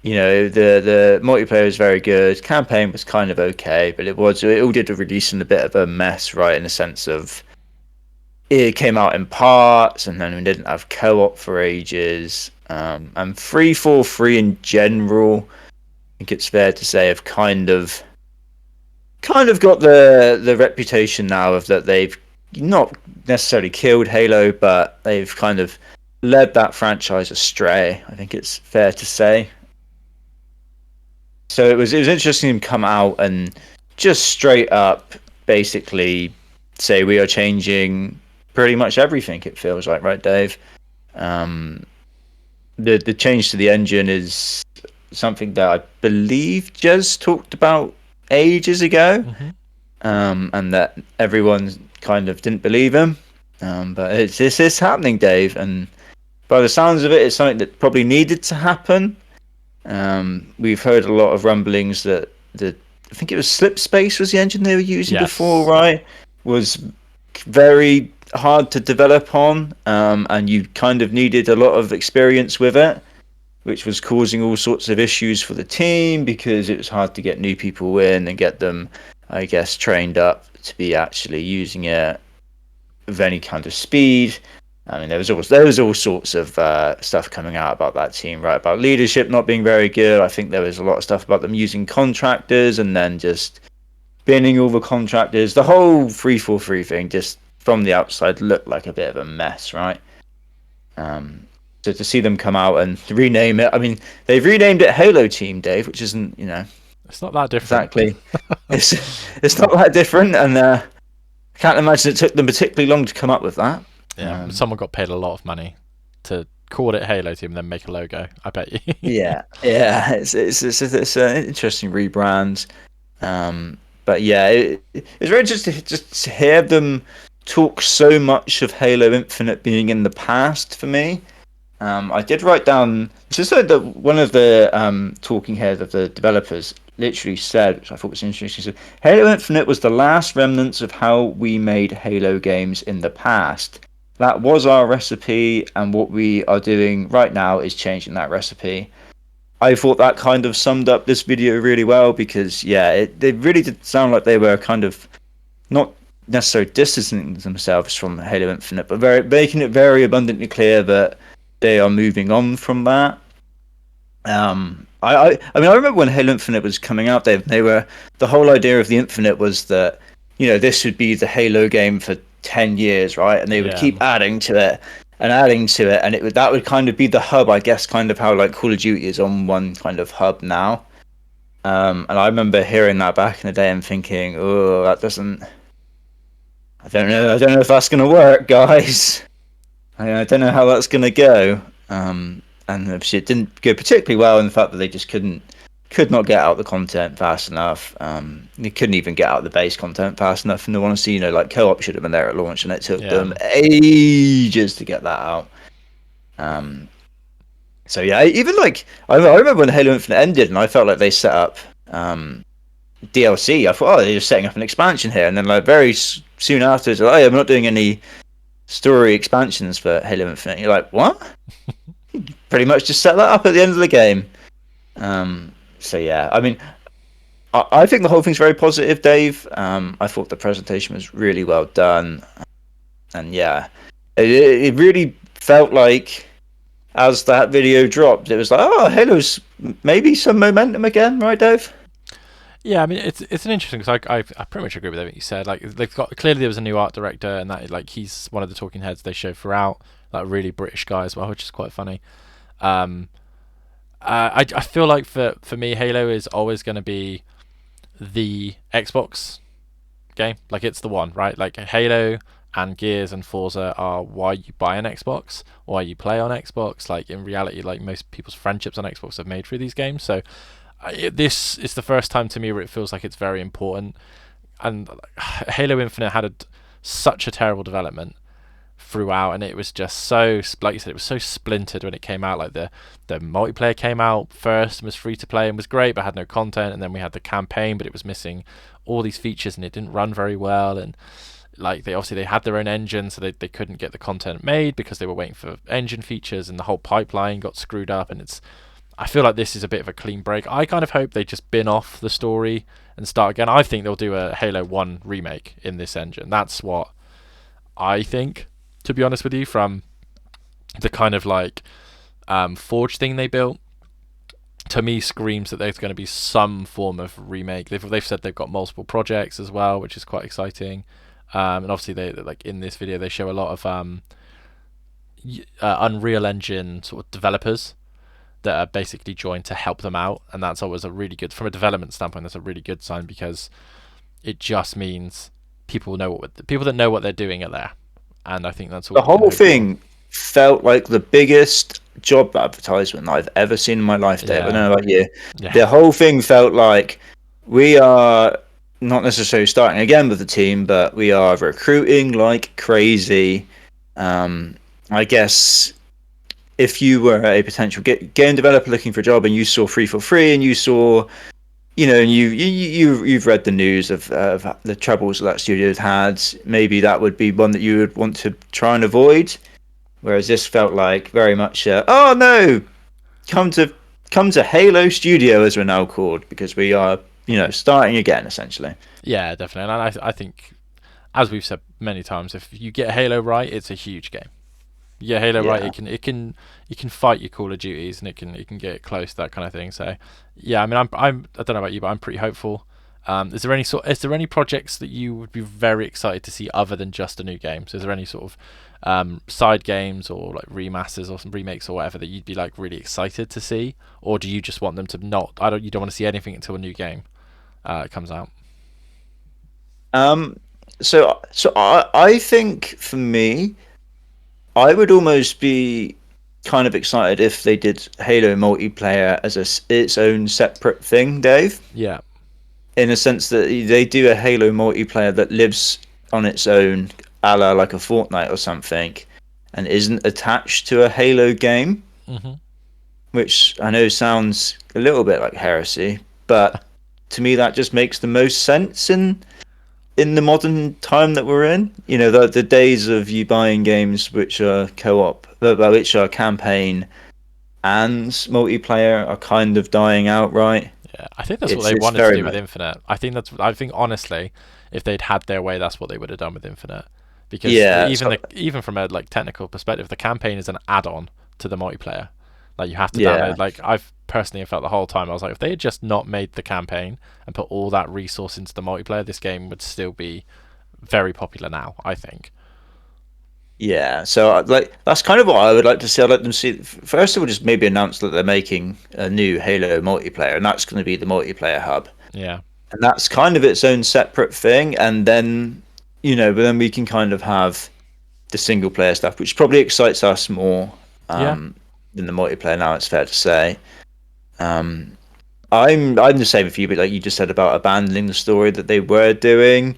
Speaker 2: the multiplayer was very good. Campaign was kind of okay, but it all did release in a bit of a mess, right? In the sense of it came out in parts, and then we didn't have co-op for ages. And 343 in general, I think it's fair to say, have kind of got the reputation now of that they've not necessarily killed Halo, but they've kind of led that franchise astray. I think it's fair to say. So it was interesting to come out and just straight up basically say we are changing pretty much everything. It feels like, right, Dave? Um, the change to the engine is something that I believe Jez talked about ages ago,
Speaker 1: Mm-hmm.
Speaker 2: and that everyone kind of didn't believe him. But it's happening, Dave, and by the sounds of it, it's something that probably needed to happen. We've heard a lot of rumblings that I think it was Slipspace was the engine they were using before,
Speaker 1: Yes.
Speaker 2: right? Was very hard to develop on, and you kind of needed a lot of experience with it, which was causing all sorts of issues for the team because it was hard to get new people in and get them, I guess, trained up to be actually using it with any kind of speed. I mean, there was all sorts of stuff coming out about that team, right? About leadership not being very good. I think there was a lot of stuff about them using contractors and then just binning all the contractors. The whole 343 thing, just from the outside, looked like a bit of a mess, right? So to see them come out and rename it, I mean, they've renamed it Halo Team, Dave, which isn't,
Speaker 1: It's not that different.
Speaker 2: exactly. It's it's not that different, and I can't imagine it took them particularly long to come up with that.
Speaker 1: Yeah, someone got paid a lot of money to call it Halo Team and then make a logo. I bet you.
Speaker 2: Yeah, it's an interesting rebrand. But yeah, it's very interesting just to hear them talk so much of Halo Infinite being in the past for me. I did write down just so that one of the talking heads of the developers literally said, which I thought was interesting. She said, "Halo Infinite was the last remnants of how we made Halo games in the past. That was our recipe, and what we are doing right now is changing that recipe." I thought that kind of summed up this video really well because, yeah, they really did sound like they were kind of not necessarily distancing themselves from Halo Infinite, but making it very abundantly clear that they are moving on from that. I mean, I remember when Halo Infinite was coming out, they were the whole idea of the Infinite was that this would be the Halo game for 10 years, right? And they would
Speaker 1: Yeah.
Speaker 2: keep adding to it and adding to it, and that would kind of be the hub, I guess, kind of how like Call of Duty is on one kind of hub now. And I remember hearing that back in the day and thinking, oh, that doesn't. I don't know if that's gonna work, guys. I don't know how that's gonna go. And obviously it didn't go particularly well in the fact that they just could not get out the content fast enough. They couldn't even get out the base content fast enough. And they want to see, like co-op should have been there at launch, and it took them ages to get that out. So yeah, even like I remember when Halo Infinite ended, and I felt like they set up DLC. I thought, oh, they're just setting up an expansion here, and then like very soon after, it's like, oh, yeah, I'm not doing any story expansions for Halo Infinite. You're like, what? Pretty much just set that up at the end of the game. So yeah, I mean, I think the whole thing's very positive, Dave. I thought the presentation was really well done, and yeah, it really felt like as that video dropped, it was like, oh, Halo's maybe some momentum again, right, Dave?
Speaker 1: Yeah, I mean it's an interesting because I pretty much agree with everything you said. Like they've got clearly there was a new art director and that like he's one of the talking heads they show throughout. Like really British guy as well, which is quite funny. Um, I feel like for me Halo is always going to be the Xbox game. Like it's the one, right? Like Halo and Gears and Forza are why you buy an Xbox, why you play on Xbox. Like in reality, like most people's friendships on Xbox have made through these games. So this is the first time to me where it feels like it's very important. And Halo Infinite had such a terrible development throughout, and it was just so, like you said, it was so splintered when it came out. Like the multiplayer came out first and was free to play and was great but had no content, and then we had the campaign but it was missing all these features and it didn't run very well. And like they had their own engine, so they couldn't get the content made because they were waiting for engine features, and the whole pipeline got screwed up. And I feel like this is a bit of a clean break. I kind of hope they just bin off the story and start again. I think they'll do a Halo 1 remake in this engine. That's what I think, to be honest with you, from the kind of like Forge thing they built. To me, screams that there's going to be some form of remake. They've said they've got multiple projects as well, which is quite exciting. And obviously, they like in this video they show a lot of Unreal Engine sort of developers that are basically joined to help them out, and that's always a really good, from a development standpoint, that's a really good sign because it just means people that know what they're doing are there, and I think that's all
Speaker 2: The
Speaker 1: we can
Speaker 2: whole
Speaker 1: hope for.
Speaker 2: thing felt like the biggest job advertisement I've ever seen in my life, Dave. I don't know about you.
Speaker 1: Yeah.
Speaker 2: The whole thing felt like we are not necessarily starting again with the team, but we are recruiting like crazy. I guess if you were a potential game developer looking for a job and you saw 343 and you saw, and you've read the news of the troubles that studio's had, maybe that would be one that you would want to try and avoid. Whereas this felt like very much, oh no, come to Halo Studio, as we're now called, because we are, starting again essentially.
Speaker 1: Yeah, definitely. And I think, as we've said many times, if you get Halo right, it's a huge game. You get Halo right,
Speaker 2: Yeah.
Speaker 1: you can fight your Call of Duties, and it can get close, that kind of thing. So yeah, I mean, I don't know about you, but I'm pretty hopeful. Is there any projects that you would be very excited to see other than just a new game? So is there any sort of side games or like remasters or some remakes or whatever that you'd be like really excited to see, or do you just want them to not? You don't want to see anything until a new game comes out?
Speaker 2: Um. So I think for me, I would almost be kind of excited if they did Halo multiplayer as its own separate thing, Dave.
Speaker 1: Yeah.
Speaker 2: In a sense that they do a Halo multiplayer that lives on its own, a la like a Fortnite or something, and isn't attached to a Halo game,
Speaker 1: Hmm.
Speaker 2: which I know sounds a little bit like heresy, but to me that just makes the most sense in the modern time that we're in. The days of you buying games which are co-op, which are campaign and multiplayer, are kind of dying out, right?
Speaker 1: Yeah, I think that's what they
Speaker 2: It's
Speaker 1: wanted to
Speaker 2: very
Speaker 1: do with
Speaker 2: much.
Speaker 1: Infinite. I think honestly, if they'd had their way, that's what they would have done with Infinite. Because
Speaker 2: Yeah, so
Speaker 1: even from a like technical perspective, the campaign is an add-on to the multiplayer. Like you have to
Speaker 2: yeah.
Speaker 1: download. Like I've personally felt the whole time, I was like, if they had just not made the campaign and put all that resource into the multiplayer, this game would still be very popular now, I think.
Speaker 2: Yeah, so like that's kind of what I would like to see. I'd like them to see first of all just maybe announce that they're making a new Halo multiplayer, and that's going to be the multiplayer hub,
Speaker 1: Yeah.
Speaker 2: and that's kind of its own separate thing. And then but then we can kind of have the single player stuff, which probably excites us more
Speaker 1: Yeah.
Speaker 2: than the multiplayer. Now it's fair to say. Um, I'm the same with you, but like you just said about abandoning the story that they were doing.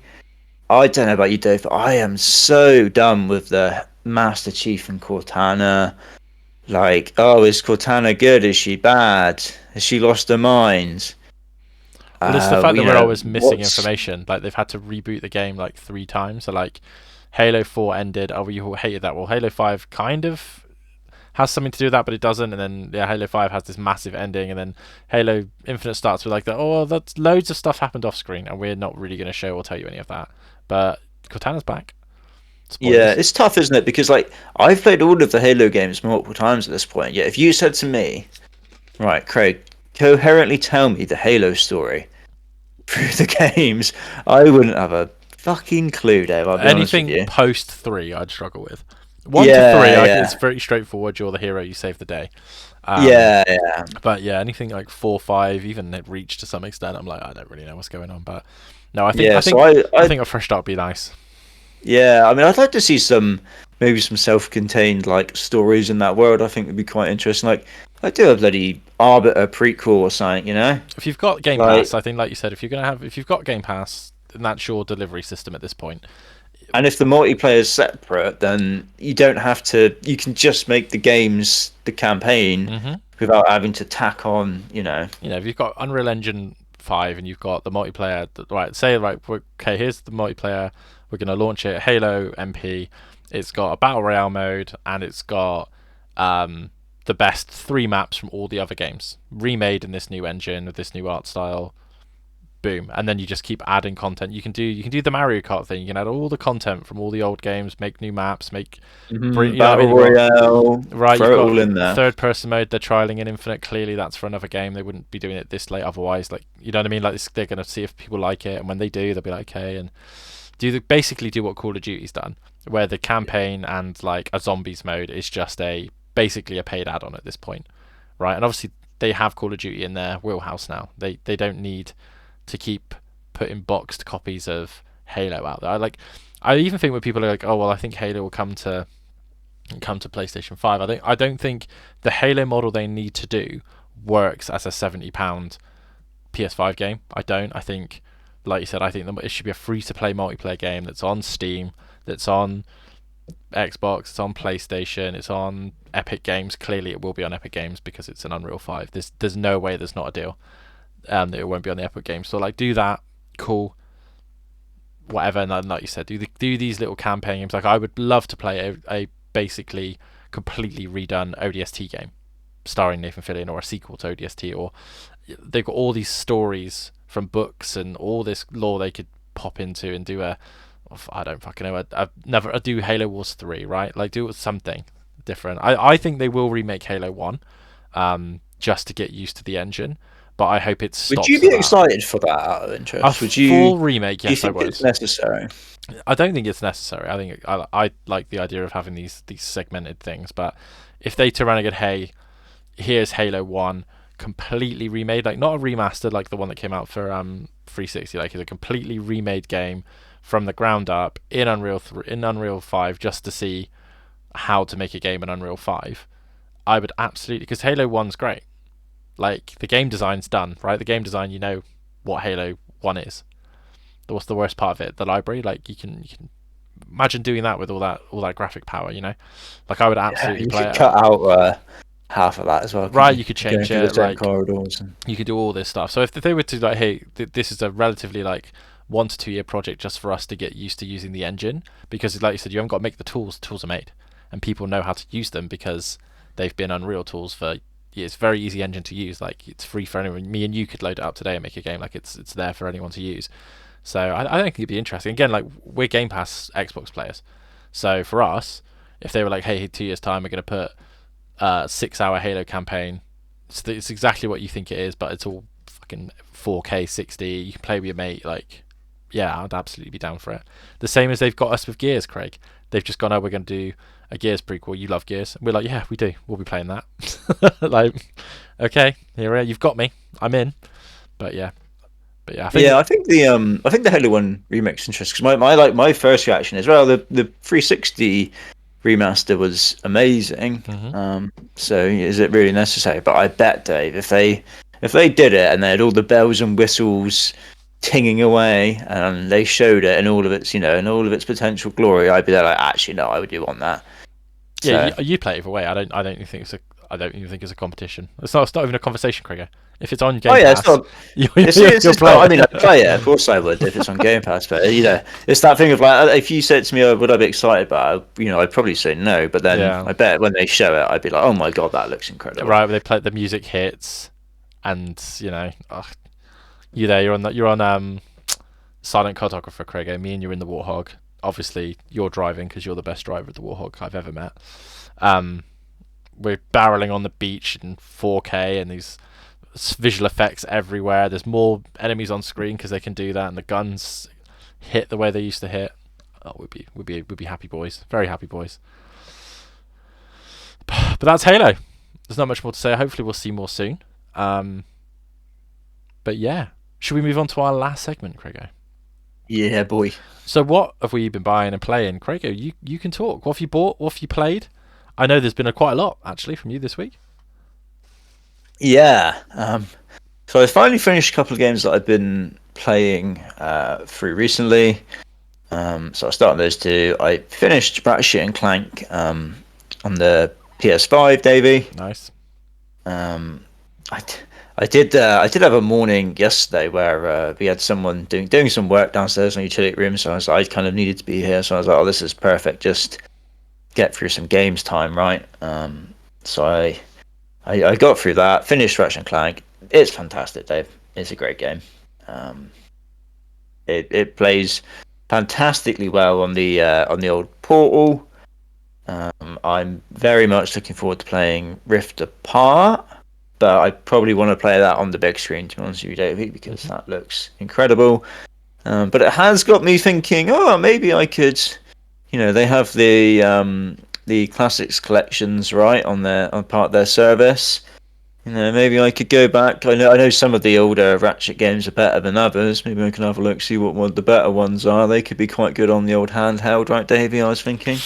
Speaker 2: I don't know about you, Dave, but I am so done with the Master Chief and Cortana. Like, oh, is Cortana good? Is she bad? Has she lost her mind?
Speaker 1: Well, it's the fact that we're always missing
Speaker 2: What's
Speaker 1: information. Like they've had to reboot the game like 3 times. So like Halo 4 ended. Oh, you all hated that. Well, Halo 5 kind of has something to do with that, but it doesn't. And then yeah, Halo 5 has this massive ending, and then Halo Infinite starts with like the oh, well, that's loads of stuff happened off screen, and we're not really going to show or tell you any of that. But Cortana's back.
Speaker 2: Yeah,
Speaker 1: Spoilers.
Speaker 2: it's tough, isn't it? Because like I've played all of the Halo games multiple times at this point. Yet if you said to me, right, Craig, coherently tell me the Halo story through the games, I wouldn't have a fucking clue, Dave. I'll be honest with
Speaker 1: Anything
Speaker 2: you.
Speaker 1: post 3, I'd struggle with. 1 to 3,
Speaker 2: Yeah,
Speaker 1: it's
Speaker 2: yeah,
Speaker 1: very straightforward. You're the hero. You save the day. Um,
Speaker 2: yeah, yeah.
Speaker 1: But yeah, anything like 4, 5, even at Reach to some extent, I'm like, I don't really know what's going on. But no,
Speaker 2: Yeah, so
Speaker 1: I think a fresh start would be nice.
Speaker 2: yeah, I mean, I'd like to see maybe some self-contained like stories in that world. I think would be quite interesting. Like, I do a bloody Arbiter prequel or something.
Speaker 1: If you've got Game
Speaker 2: Like,
Speaker 1: Pass, I think, like you said, if you've got Game Pass, then that's your delivery system at this point.
Speaker 2: and if the multiplayer is separate, then you don't have to. You can just make the games the campaign
Speaker 1: Hmm.
Speaker 2: without having to tack on.
Speaker 1: If you've got Unreal Engine 5 and you've got the multiplayer, right? Say right, okay, here's the multiplayer. We're going to launch it. Halo MP. It's got a battle royale mode and it's got the best 3 maps from all the other games, remade in this new engine with this new art style. Boom, and then you just keep adding content. You can do the Mario Kart thing. You can add all the content from all the old games, make new maps, you know what I
Speaker 2: Battle
Speaker 1: mean. You've got
Speaker 2: Royale,
Speaker 1: right, you've
Speaker 2: throw it all
Speaker 1: got
Speaker 2: in there.
Speaker 1: third person mode. They're trialing in Infinite. Clearly, that's for another game. They wouldn't be doing it this late otherwise. Like you know what I mean. Like they're gonna see if people like it, and when they do, they'll be like, okay, and basically do what Call of Duty's done, where the campaign and like a zombies mode is just basically a paid add-on at this point, right? And obviously they have Call of Duty in their wheelhouse now. They don't need to keep putting boxed copies of Halo out there. I even think when people are like, oh well, I think Halo will come to PlayStation 5. I don't think the Halo model they need to do works as a £70 PS5 game. I don't. I think, like you said, I think it should be a free to play multiplayer game that's on Steam, that's on Xbox, it's on PlayStation, it's on Epic Games. Clearly, it will be on Epic Games because it's an Unreal 5. There's no way there's not a deal that it won't be on the Epic Games. So like, do that, cool, whatever. And then, like you said, do these little campaign games. Like I would love to play a basically completely redone ODST game starring Nathan Fillion, or a sequel to ODST, or they've got all these stories from books and all this lore they could pop into and do I don't fucking know. I'd do Halo Wars 3, right? Like do something different. I think they will remake Halo 1, just to get used to the engine. But I hope it
Speaker 2: Would
Speaker 1: stops
Speaker 2: you
Speaker 1: at
Speaker 2: be
Speaker 1: that.
Speaker 2: excited for that out of
Speaker 1: A
Speaker 2: interest?
Speaker 1: full remake,
Speaker 2: Do you
Speaker 1: yes, I
Speaker 2: think
Speaker 1: would.
Speaker 2: it's necessary?
Speaker 1: I don't think it's necessary. I think I like the idea of having these segmented things. But if they turn around and go, hey, here's Halo 1 completely remade, like not a remaster like the one that came out for 360, like it's a completely remade game from the ground up in Unreal 5, just to see how to make a game in Unreal 5. I would absolutely, because Halo 1's great. Like the game design's done, right? The game design, you know what Halo 1 is. What's the worst part of it? The library. Like you can imagine doing that with all that graphic power, you know? Like I would
Speaker 2: Yeah,
Speaker 1: absolutely
Speaker 2: you
Speaker 1: play
Speaker 2: could
Speaker 1: it.
Speaker 2: cut out half of that as well, couldn't
Speaker 1: Right,
Speaker 2: you?
Speaker 1: you could
Speaker 2: Going
Speaker 1: change
Speaker 2: through the
Speaker 1: it.
Speaker 2: same
Speaker 1: Like
Speaker 2: corridors.
Speaker 1: you could do all this stuff. So if they were to like, hey, this is a relatively like 1 to 2 year project just for us to get used to using the engine, because like you said, you haven't got to make the tools. The tools are made, and people know how to use them because they've been Unreal tools for years. Very easy engine to use. Like it's free for anyone. Me and you could load it up today and make a game. Like it's there for anyone to use. So I think it'd be interesting. Again, like we're Game Pass Xbox players, so for us, if they were like, hey, 2 years time, we're gonna put 6 hour Halo campaign. It's exactly what you think it is, but it's all fucking 4K 60. You can play with your mate. Like, yeah, I'd absolutely be down for it. The same as they've got us with Gears, Craig. They've just gone, oh, we're going to do a Gears prequel. You love Gears. We're like, yeah, we do. We'll be playing that. Like, okay, here you've got me. I'm in. But yeah, I think
Speaker 2: Yeah, I think the Halo One remake's interesting because my first reaction is, well, the 360 remaster was amazing.
Speaker 1: mhm.
Speaker 2: So is it really necessary? But I bet, Dave, if they did it and they had all the bells and whistles tinging away and they showed it and all of its and all of its potential glory, I'd be there like, actually, no, I do want that.
Speaker 1: Yeah,
Speaker 2: So
Speaker 1: you play it either way. I don't even think it's a competition. It's not even a conversation, Craig. If it's on
Speaker 2: oh
Speaker 1: Game
Speaker 2: yeah, it's
Speaker 1: Pass,
Speaker 2: not.
Speaker 1: you'll
Speaker 2: Not,
Speaker 1: play
Speaker 2: I mean, I'd
Speaker 1: it.
Speaker 2: play it. Of course, I would if it's on Game Pass. But it's that thing of like, if you said to me, "Oh, would I be excited about it?" I'd probably say no. But then
Speaker 1: Yeah.
Speaker 2: I bet when they show it, I'd be like, "Oh my god, that looks incredible!"
Speaker 1: Right, they play the music hits, and ugh, you there. You're on silent cartographer, Craig. Me and you're in the Warthog. Obviously, you're driving because you're the best driver of the Warthog I've ever met. Um, we're barreling on the beach in 4K, and these visual effects everywhere. There's more enemies on screen because they can do that, and the guns hit the way they used to hit. Oh, we'd be happy boys, very happy boys. But that's Halo. There's not much more to say. Hopefully, we'll see more soon. But yeah, should we move on to our last segment, Craigo?
Speaker 2: Yeah, boy.
Speaker 1: So what have we been buying and playing? Craigo, you can talk. What have you bought? What have you played? I know there's been quite a lot actually from you this week.
Speaker 2: Yeah. So I finally finished a couple of games that I've been playing through recently. So I'll start on those two. I finished Ratchet and Clank on the PS5, Davey.
Speaker 1: Nice.
Speaker 2: Um, I, I did have a morning yesterday where we had someone doing some work downstairs in the utility room. So I kind of needed to be here. So I was like, oh, this is perfect. Just get through some games time, right? So I got through that, finished Ratchet and Clank. It's fantastic, Dave. It's a great game. Um, it plays fantastically well on the old Portal. I'm very much looking forward to playing Rift Apart, but I probably want to play that on the big screen, to be honest with you, David, because that looks incredible. But it has got me thinking, oh, maybe I could, they have the classics collections right on part of their service. Maybe I could go back. I know some of the older Ratchet games are better than others. Maybe I can have a look, see what the better ones are. They could be quite good on the old handheld, right, Davey? I was thinking.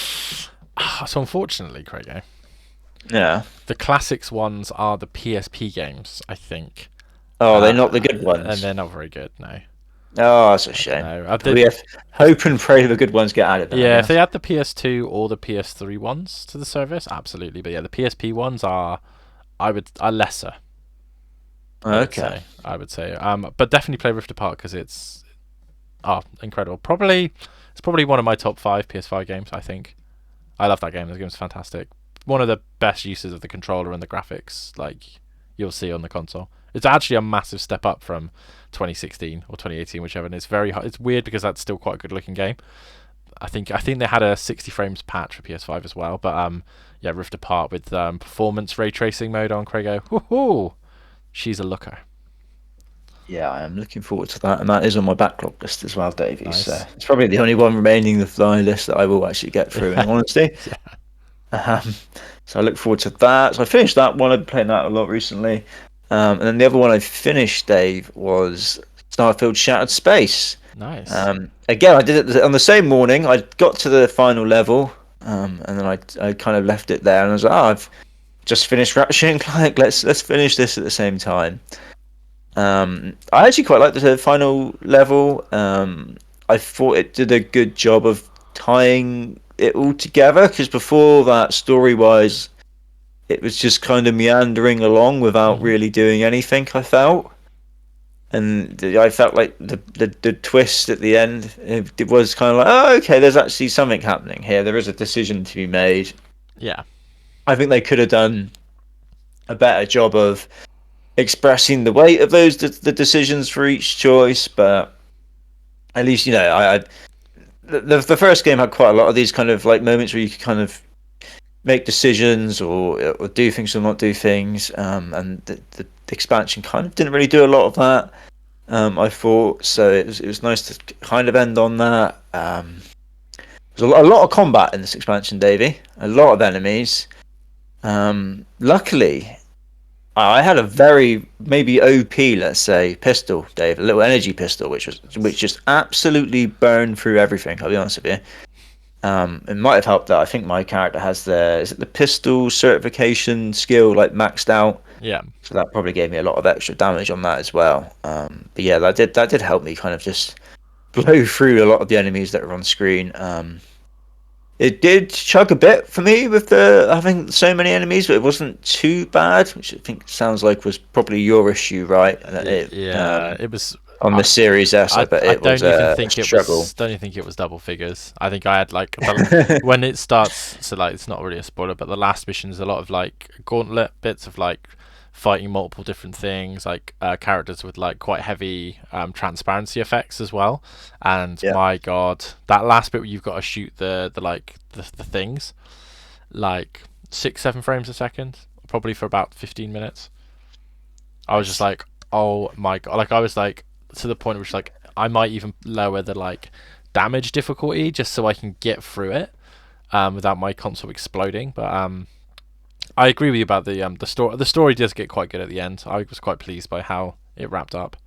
Speaker 1: So unfortunately, Craig,
Speaker 2: Yeah.
Speaker 1: the classics ones are the PSP games, I think.
Speaker 2: Oh, they're not the good
Speaker 1: And
Speaker 2: ones.
Speaker 1: they're not very good, no.
Speaker 2: Oh, that's a
Speaker 1: I don't
Speaker 2: shame.
Speaker 1: know.
Speaker 2: We have hope and pray the good ones get added then, I
Speaker 1: Yeah, if they
Speaker 2: guess.
Speaker 1: add the PS2 or the PS3 ones to the service, absolutely. But yeah, the PSP ones are lesser.
Speaker 2: Okay.
Speaker 1: I would say. But definitely play Rift Apart because it's incredible. Probably it's probably one of my top five PS5 games. I think I love that game. The game's fantastic. One of the best uses of the controller and the graphics like you'll see on the console. It's actually a massive step up from 2016 or 2018, whichever. And it's very it's weird because that's still quite a good looking game. I think they had a 60 frames patch for PS5 as well. But yeah, Rift Apart with performance ray tracing mode on Craigo. Woohoo! She's a looker.
Speaker 2: Yeah, I am looking forward to that, and that is on my backlog list as well, Davey. So
Speaker 1: Nice.
Speaker 2: it's probably the only one remaining of the list that I will actually get through, in
Speaker 1: Yeah.
Speaker 2: all honesty.
Speaker 1: Yeah.
Speaker 2: Um, so I look forward to that. So I finished that one. I've been playing that a lot recently. And then the other one I finished, Dave, was Starfield Shattered Space.
Speaker 1: Nice.
Speaker 2: Again, I did it on the same morning. I got to the final level, and then I kind of left it there, and I was like, oh, I've just finished Ratchet and Clank. Let's finish this at the same time. I actually quite liked the final level. I thought it did a good job of tying it all together because before that, story wise, it was just kind of meandering along without
Speaker 1: Mhm.
Speaker 2: really doing anything. I felt, and I felt like the twist at the end, it was kind of like, oh, okay, there's actually something happening here. There is a decision to be made.
Speaker 1: Yeah.
Speaker 2: I think they could have done a better job of expressing the weight of the decisions for each choice, but at least I the first game had quite a lot of these kind of like moments where you could kind of make decisions or do things or not do things, and the expansion kind of didn't really do a lot of that. I thought so. It was nice to kind of end on that. There's a lot of combat in this expansion, Davey. A lot of enemies. Luckily, I had a very maybe OP, let's say, pistol, Dave, a little energy pistol, which just absolutely burned through everything. I'll be honest with you. It might have helped that I think my character has the pistol certification skill like maxed out,
Speaker 1: Yeah.
Speaker 2: so that probably gave me a lot of extra damage on that as well. But yeah, that did help me kind of just blow through a lot of the enemies that are on screen. It did chug a bit for me with the having so many enemies, but it wasn't too bad, which I think sounds like was probably your issue, right? That it
Speaker 1: Yeah. It was.
Speaker 2: on the
Speaker 1: I,
Speaker 2: Series S, I bet
Speaker 1: I
Speaker 2: it was
Speaker 1: don't even
Speaker 2: a
Speaker 1: think it
Speaker 2: struggle.
Speaker 1: was. Don't even think it was double figures. I think I had like when it starts. So like, it's not really a spoiler, but the last mission is a lot of like gauntlet bits of like fighting multiple different things, like characters with like quite heavy transparency effects as well. And
Speaker 2: Yeah,
Speaker 1: my god, that last bit where you've got to shoot the things like 6-7 frames a second, probably for about 15 minutes. I was just
Speaker 2: nice.
Speaker 1: like, oh my god! Like I was like to the point where it's like I might even lower the like damage difficulty just so I can get through it without my console exploding. But I agree with you about the story. The story does get quite good at the end. I was quite pleased by how it wrapped up.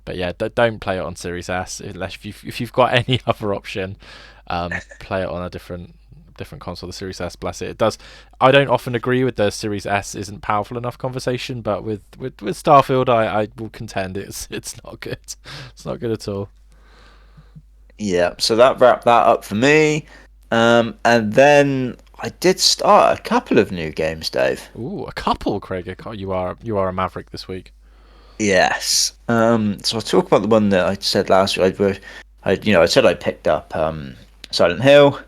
Speaker 1: But yeah, don't play it on Series S unless if you've got any other option. Play it on a different console. The Series S, bless it. It does. I don't often agree with the Series S isn't powerful enough conversation, but with Starfield, I will contend it's not good. It's not good at all.
Speaker 2: Yeah, so that wrapped that up for me. And then I did start a couple of new games, Dave.
Speaker 1: Ooh, a couple, Craig. You are a maverick this week.
Speaker 2: Yes. So I'll talk about the one that I said last week. I said I picked up Silent Hill,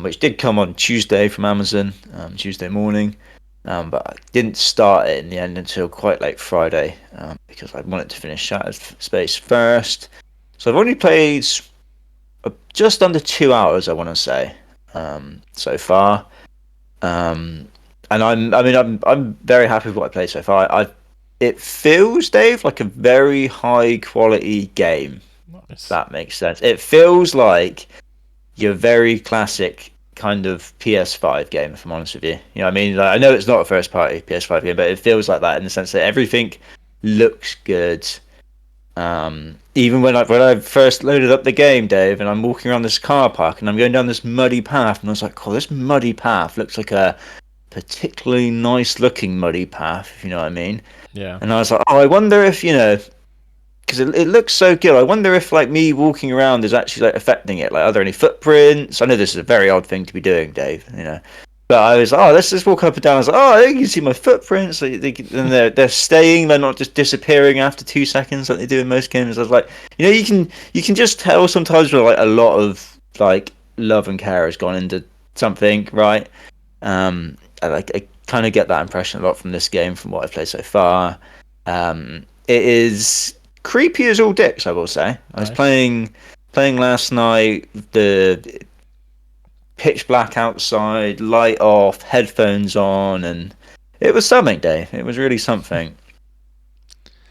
Speaker 2: which did come on Tuesday from Amazon, Tuesday morning. But I didn't start it in the end until quite late Friday, because I wanted to finish Shattered Space first. So I've only played just under 2 hours, I want to say, so far. Um, and I'm very happy with what I played so far. It feels, Dave, like a very high quality game. If
Speaker 1: Nice.
Speaker 2: that makes sense. It feels like your very classic kind of PS5 game. If I'm honest with you, you know, what I mean, like, I know it's not a first party PS5 game, but it feels like that in the sense that everything looks good. Even when I first loaded up the game, Dave, and I'm walking around this car park and I'm going down this muddy path, and I was like, "Oh, this muddy path looks like a particularly nice looking muddy path," if you know what I mean.
Speaker 1: Yeah.
Speaker 2: And I was like, "Oh, I wonder if because it looks so good. I wonder if like me walking around is actually like affecting it. Like, are there any footprints? I know this is a very odd thing to be doing, Dave. But I was, oh, let's just walk up and down. I was like, oh, you can see my footprints. Like, and they're staying. They're not just disappearing after 2 seconds like they do in most games. I was like, you can just tell sometimes where like a lot of like love and care has gone into something, right? I kind of get that impression a lot from this game, from what I've played so far. It is creepy as all dicks, I will say. I was
Speaker 1: Nice.
Speaker 2: playing last night. The pitch black outside, light off, headphones on, and it was something, Dave. It was really something.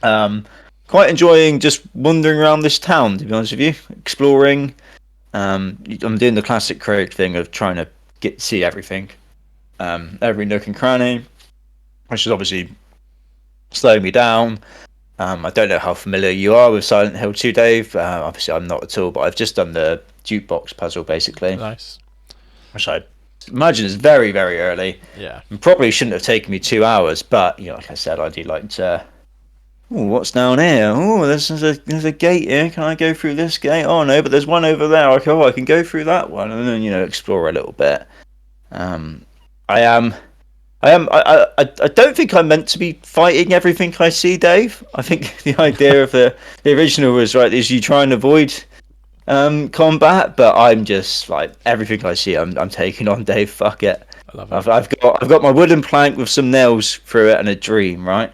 Speaker 2: Um, Quite enjoying just wandering around this town, to be honest with you, exploring. I'm doing the classic Craig thing of trying to see everything, every nook and cranny, which is obviously slowing me down. I don't know how familiar you are with Silent Hill 2, Dave. Obviously, I'm not at all, but I've just done the jukebox puzzle, basically,
Speaker 1: Nice.
Speaker 2: which I imagine is very, very early.
Speaker 1: Yeah.
Speaker 2: And probably shouldn't have taken me 2 hours, but like I said, I do like to. Oh, what's down here? Oh, there's a gate here. Can I go through this gate? Oh no, but there's one over there. Okay, I can go through that one, and then explore a little bit. Um, I am. I don't think I'm meant to be fighting everything I see, Dave. I think the idea of the original was right is you try and avoid combat, but I'm just like everything I see, I'm taking on, Dave. Fuck it.
Speaker 1: I love it.
Speaker 2: I've got my wooden plank with some nails through it and a dream, right?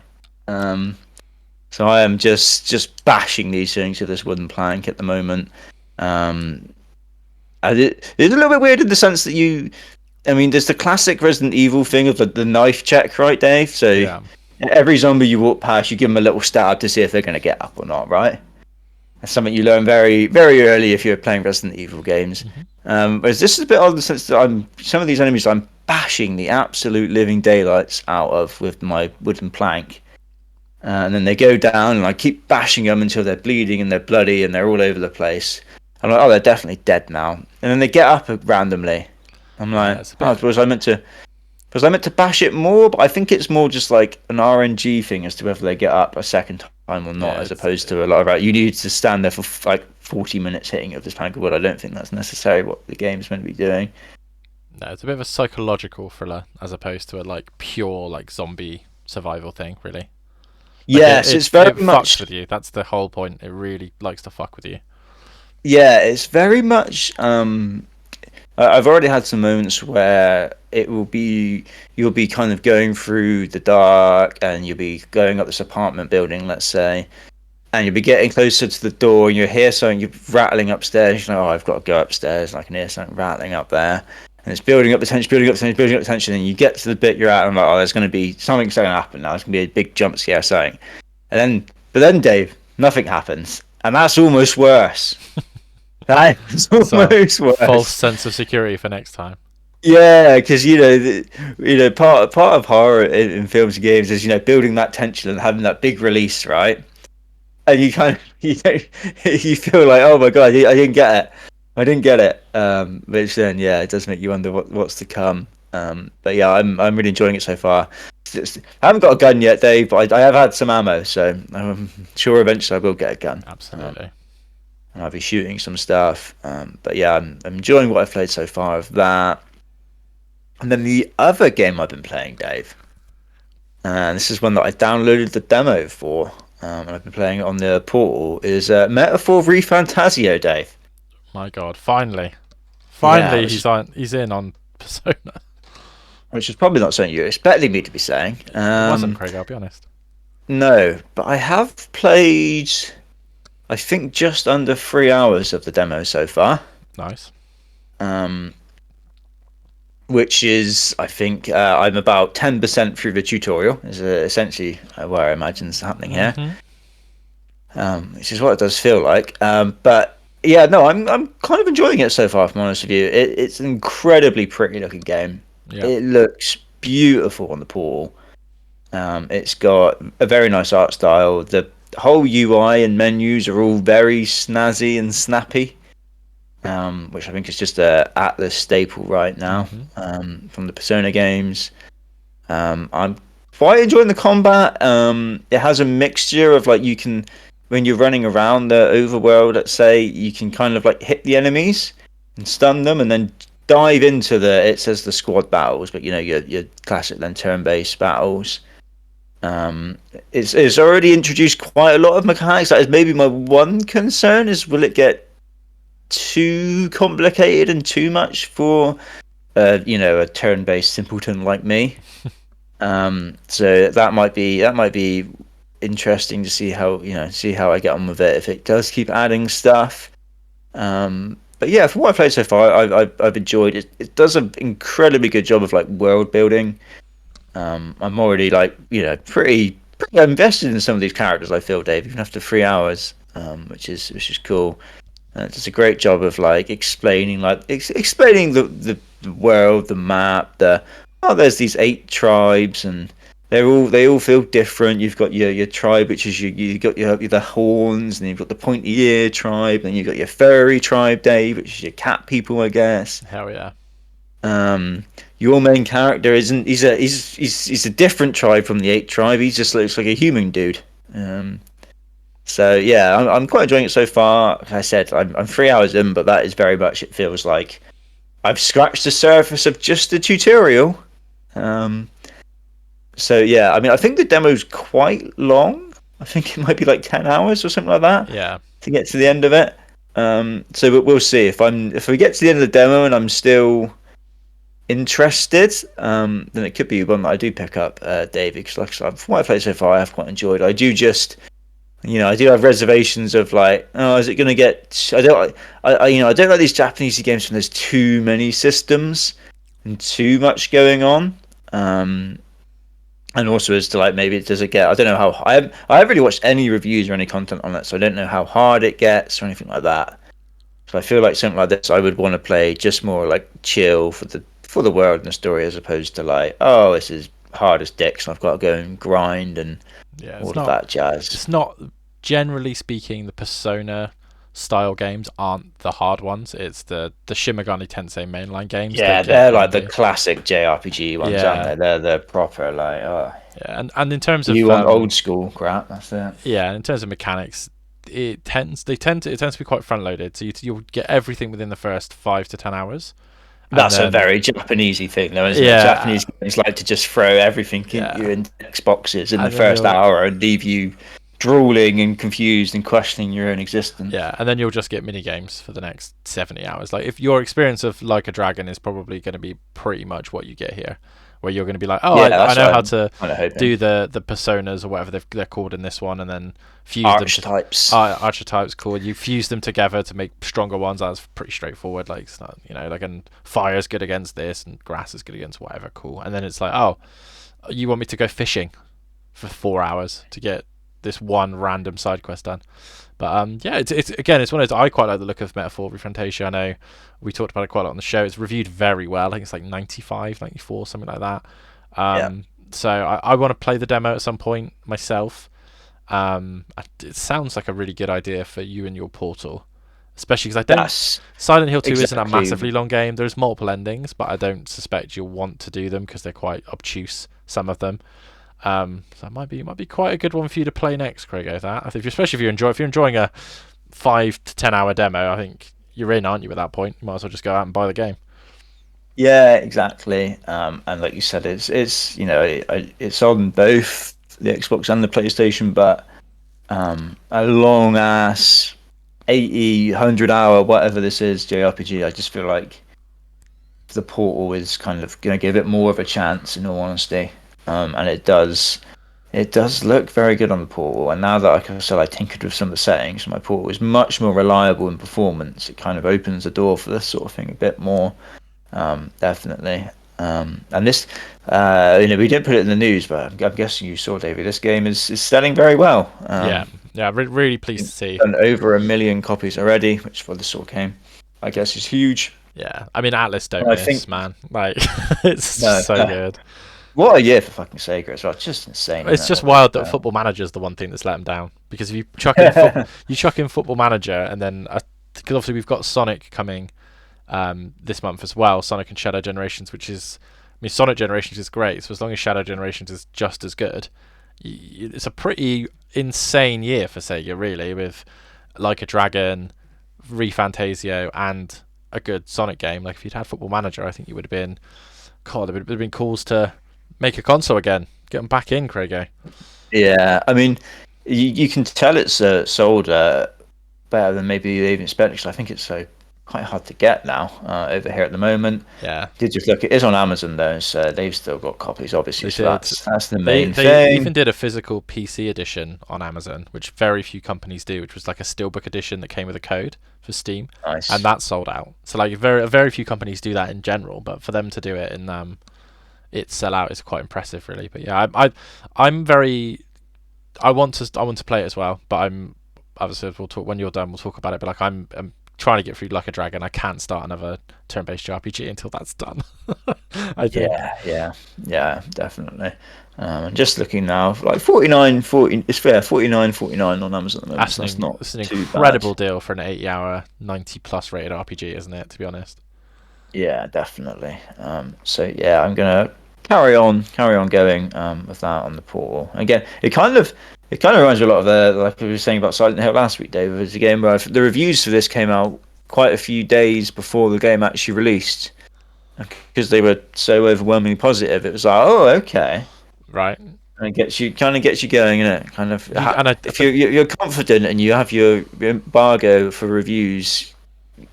Speaker 2: So I am just bashing these things with this wooden plank at the moment. It's a little bit weird in the sense that I mean, there's the classic Resident Evil thing of the knife check, right, Dave? So
Speaker 1: Yeah.
Speaker 2: every zombie you walk past, you give them a little stab to see if they're going to get up or not, right? That's something you learn very, very early if you're playing Resident Evil games. Whereas this is a bit odd in the sense that some of these enemies I'm bashing the absolute living daylights out of with my wooden plank. And then they go down, and I keep bashing them until they're bleeding and they're bloody and they're all over the place. I'm like, oh, they're definitely dead now. And then they get up randomly. I'm like,
Speaker 1: it's a
Speaker 2: oh,
Speaker 1: bit-
Speaker 2: was I meant to bash it more? But I think it's more just like an RNG thing as to whether they get up a second time or not,
Speaker 1: Yeah,
Speaker 2: as opposed to a lot of right. You need to stand there for like 40 minutes hitting it with this plank of wood. I don't think that's necessarily what the game's meant to be doing.
Speaker 1: No, it's a bit of a psychological thriller as opposed to a like pure like zombie survival thing, really. Like
Speaker 2: Yes, it's very
Speaker 1: it fucks
Speaker 2: much.
Speaker 1: with you. That's the whole point. It really likes to fuck with you.
Speaker 2: Yeah, it's very much. I've already had some moments where you'll be kind of going through the dark, and you'll be going up this apartment building, let's say, and you'll be getting closer to the door, and you hear something you're rattling upstairs. Oh, I've got to go upstairs, and I can hear something rattling up there, and it's building up the tension, building up the tension, building up the tension, and you get to the bit you're at, and I'm like, oh, there's going to be something's going to happen now. There's going to be a big jump scare, something, but then, Dave, nothing happens, and that's almost worse. That's
Speaker 1: So
Speaker 2: almost worse.
Speaker 1: false sense of security for next time.
Speaker 2: Yeah, because part of horror in films and games is building that tension and having that big release, right? And you kind of you feel like, oh my god, I didn't get it, I didn't get it. Which then it does make you wonder what's to come. But yeah, I'm really enjoying it so far. I haven't got a gun yet, Dave, but I have had some ammo, so I'm sure eventually I will get a gun.
Speaker 1: Absolutely.
Speaker 2: And I'll be shooting some stuff. But yeah, I'm enjoying what I've played so far of that. And then the other game I've been playing, Dave, and this is one that I downloaded the demo for, and I've been playing it on the portal, is Metaphor ReFantasio, Dave.
Speaker 1: My God, finally,
Speaker 2: Yeah,
Speaker 1: he's in on Persona.
Speaker 2: which is probably not something you're expecting me to be saying.
Speaker 1: It wasn't, Craig. I'll be honest.
Speaker 2: No, but I have played, I think, just under 3 hours of the demo so far.
Speaker 1: Nice.
Speaker 2: Which is, I think, I'm about 10% through the tutorial, is essentially where I imagine it's happening here. Which is what it does feel like. But yeah, no, I'm kind of enjoying it so far, if I'm honest with you. It's an incredibly pretty looking game.
Speaker 1: Yeah.
Speaker 2: It looks beautiful on the portal. It's got a very nice art style. The whole UI and menus are all very snazzy and snappy. Which I think is just a Atlas staple right now, from the Persona games. I'm quite enjoying the combat. It has a mixture of like you can when you're running around the overworld, let's say, you can kind of like hit the enemies and stun them, and then dive into it says the squad battles, but your classic then turn-based battles. Um, it's already introduced quite a lot of mechanics. That is maybe my one concern: is will it get too complicated and too much for a turn-based simpleton like me? So that might be interesting to see how I get on with it if it does keep adding stuff. But yeah, from what I've played so far, I've enjoyed it. It does an incredibly good job of like world building. I'm already like pretty invested in some of these characters. I feel, Dave, even after 3 hours, which is cool. It does a great job of like explaining explaining the world, the map, there's these 8 tribes, and they all feel different. You've got your tribe, which is you got your the horns, and you've got the pointy ear tribe, and you've got your furry tribe, Dave, which is your cat people, I guess.
Speaker 1: Hell yeah.
Speaker 2: Um, your main character isn't. He's a different tribe from the 8 tribe. He just looks like a human dude. So yeah, I'm quite enjoying it so far. Like I said, I'm 3 hours in, but that is very much. It feels like I've scratched the surface of just the tutorial. Um, so yeah, I mean, I think the demo's quite long. I think it might be like 10 hours or something like that
Speaker 1: Yeah.
Speaker 2: to get to the end of it. But we'll see if we get to the end of the demo and I'm still interested, then it could be one that I do pick up, David. Because like I said, from what I've played so far, I have quite enjoyed. I do have reservations of like, oh, is it going to get? I don't like these Japanese games when there's too many systems and too much going on. And also as to like maybe does it get? I don't know how. I haven't really watched any reviews or any content on that, so I don't know how hard it gets or anything like that. So I feel like something like this, I would want to play just more like chill for the world and the story, as opposed to like, oh, this is hard as dicks, and I've got to go and grind and
Speaker 1: Yeah,
Speaker 2: all of that jazz.
Speaker 1: it's not generally speaking the Persona style games aren't the hard ones. It's the Shin Megami Tensei mainline games.
Speaker 2: Yeah,
Speaker 1: That
Speaker 2: they're
Speaker 1: get
Speaker 2: like the
Speaker 1: handy.
Speaker 2: classic JRPG ones, aren't
Speaker 1: Yeah,
Speaker 2: they? They're proper like, oh,
Speaker 1: yeah, and in terms of
Speaker 2: you want old school crap? That's it.
Speaker 1: yeah, in terms of mechanics, it tends to be quite front loaded. So you'll get everything within the first 5 to 10 hours, and
Speaker 2: That's a
Speaker 1: then
Speaker 2: very Japanesey thing, though, isn't it?
Speaker 1: yeah,
Speaker 2: Japanese games like to just throw everything in
Speaker 1: yeah,
Speaker 2: you in Xboxes in the
Speaker 1: and then
Speaker 2: first
Speaker 1: you'll
Speaker 2: hour and leave you drooling and confused and questioning your own existence.
Speaker 1: yeah, and then you'll just get mini games for the next 70 hours. Like if your experience of Like a Dragon is probably going to be pretty much what you get here, where you're going to be like, oh,
Speaker 2: Yeah,
Speaker 1: I
Speaker 2: that's
Speaker 1: know
Speaker 2: what
Speaker 1: how
Speaker 2: I'm
Speaker 1: to
Speaker 2: kind of hoping.
Speaker 1: do the personas or whatever they're called in this one, and then fuse them to
Speaker 2: Archetypes.
Speaker 1: archetypes. Cool. You fuse them together to make stronger ones. That's pretty straightforward. Like it's not, like, and fire is good against this, and grass is good against whatever. Cool. And then it's like, oh, you want me to go fishing for 4 hours to get this one random side quest done. But yeah, it's again, it's one of those. I quite like the look of Metaphor Refrontation. I know we talked about it quite a lot on the show. It's reviewed very well. I think it's like 95, 94, something like that.
Speaker 2: Yeah.
Speaker 1: So I want to play the demo at some point myself. It sounds like a really good idea for you and your Portal, especially because I don't.
Speaker 2: That's
Speaker 1: Silent Hill 2 isn't a
Speaker 2: exactly.
Speaker 1: massively long game. There's multiple endings, but I don't suspect you'll want to do them because they're quite obtuse, some of them. So it might be quite a good one for you to play next, Craig. That I think, especially if you're enjoying a 5 to 10 hour demo, I think you're in, aren't you? At that point, you might as well just go out and buy the game.
Speaker 2: Yeah, exactly. And like you said, it's on both the Xbox and the PlayStation, but a long ass 80, 100 hour, whatever this is, JRPG. I just feel like the Portal is kind of going to give it more of a chance, in all honesty. And it does look very good on the Portal. And now that, like I said, I tinkered with some of the settings, my Portal is much more reliable in performance. It kind of opens the door for this sort of thing a bit more. Definitely. And this, we didn't put it in the news, but I'm guessing you saw, David. This game is selling very well.
Speaker 1: Yeah, really pleased to see.
Speaker 2: Done over 1 million copies already, which for the sort of game, I guess, is huge.
Speaker 1: Yeah, I mean Atlas don't
Speaker 2: I
Speaker 1: miss,
Speaker 2: think
Speaker 1: man. Like it's
Speaker 2: no,
Speaker 1: so good.
Speaker 2: what a year for fucking Sega as well. Just insane.
Speaker 1: It's
Speaker 2: Isn't
Speaker 1: just
Speaker 2: it?
Speaker 1: wild that Football Manager is the one thing that's let them down. Because if you chuck in Football Manager, and then because obviously we've got Sonic coming this month as well, Sonic and Shadow Generations, which is, I mean, Sonic Generations is great. So as long as Shadow Generations is just as good, it's a pretty insane year for Sega, really, with Like a Dragon, ReFantasio, and a good Sonic game. Like if you'd had Football Manager, I think you would have been. God, it would have been calls to make a console again, get them back in, Craigo.
Speaker 2: Yeah, I mean, you can tell it's sold better than maybe they even expected. 'Cause I think it's quite hard to get now over here at the moment.
Speaker 1: Yeah,
Speaker 2: Did just look? It is on Amazon though, so they've still got copies, obviously.
Speaker 1: they
Speaker 2: So
Speaker 1: did.
Speaker 2: that's the
Speaker 1: They
Speaker 2: main
Speaker 1: they even
Speaker 2: thing.
Speaker 1: did a physical PC edition on Amazon, which very few companies do, which was like a steelbook edition that came with a code for Steam, and
Speaker 2: Nice.
Speaker 1: that sold out. So like very few companies do that in general, but for them to do it and it sell out is quite impressive, really. But yeah, I'm very I want to play it as well, but I'm obviously we'll talk when you're done. We'll talk about it. But like I'm trying to get through Like a Dragon. I can't start another turn-based RPG until that's done. I think.
Speaker 2: Yeah, definitely. Just looking now, like 49.40. It's fair, 49.49 on Amazon at the moment, so that's not
Speaker 1: That's an
Speaker 2: too bad.
Speaker 1: incredible deal for an 80-hour, 90+ rated RPG, isn't it? To be honest.
Speaker 2: Yeah, definitely. So yeah, I'm gonna carry on going with that on the portal. Again, it kind of reminds me a lot of the like we were saying about Silent Hill last week, David. It's a game where the reviews for this came out quite a few days before the game actually released because they were so overwhelmingly positive. It was like, oh, okay.
Speaker 1: Right.
Speaker 2: And it gets you going, innit? Kind of,
Speaker 1: And
Speaker 2: if you're confident and you have your embargo for reviews a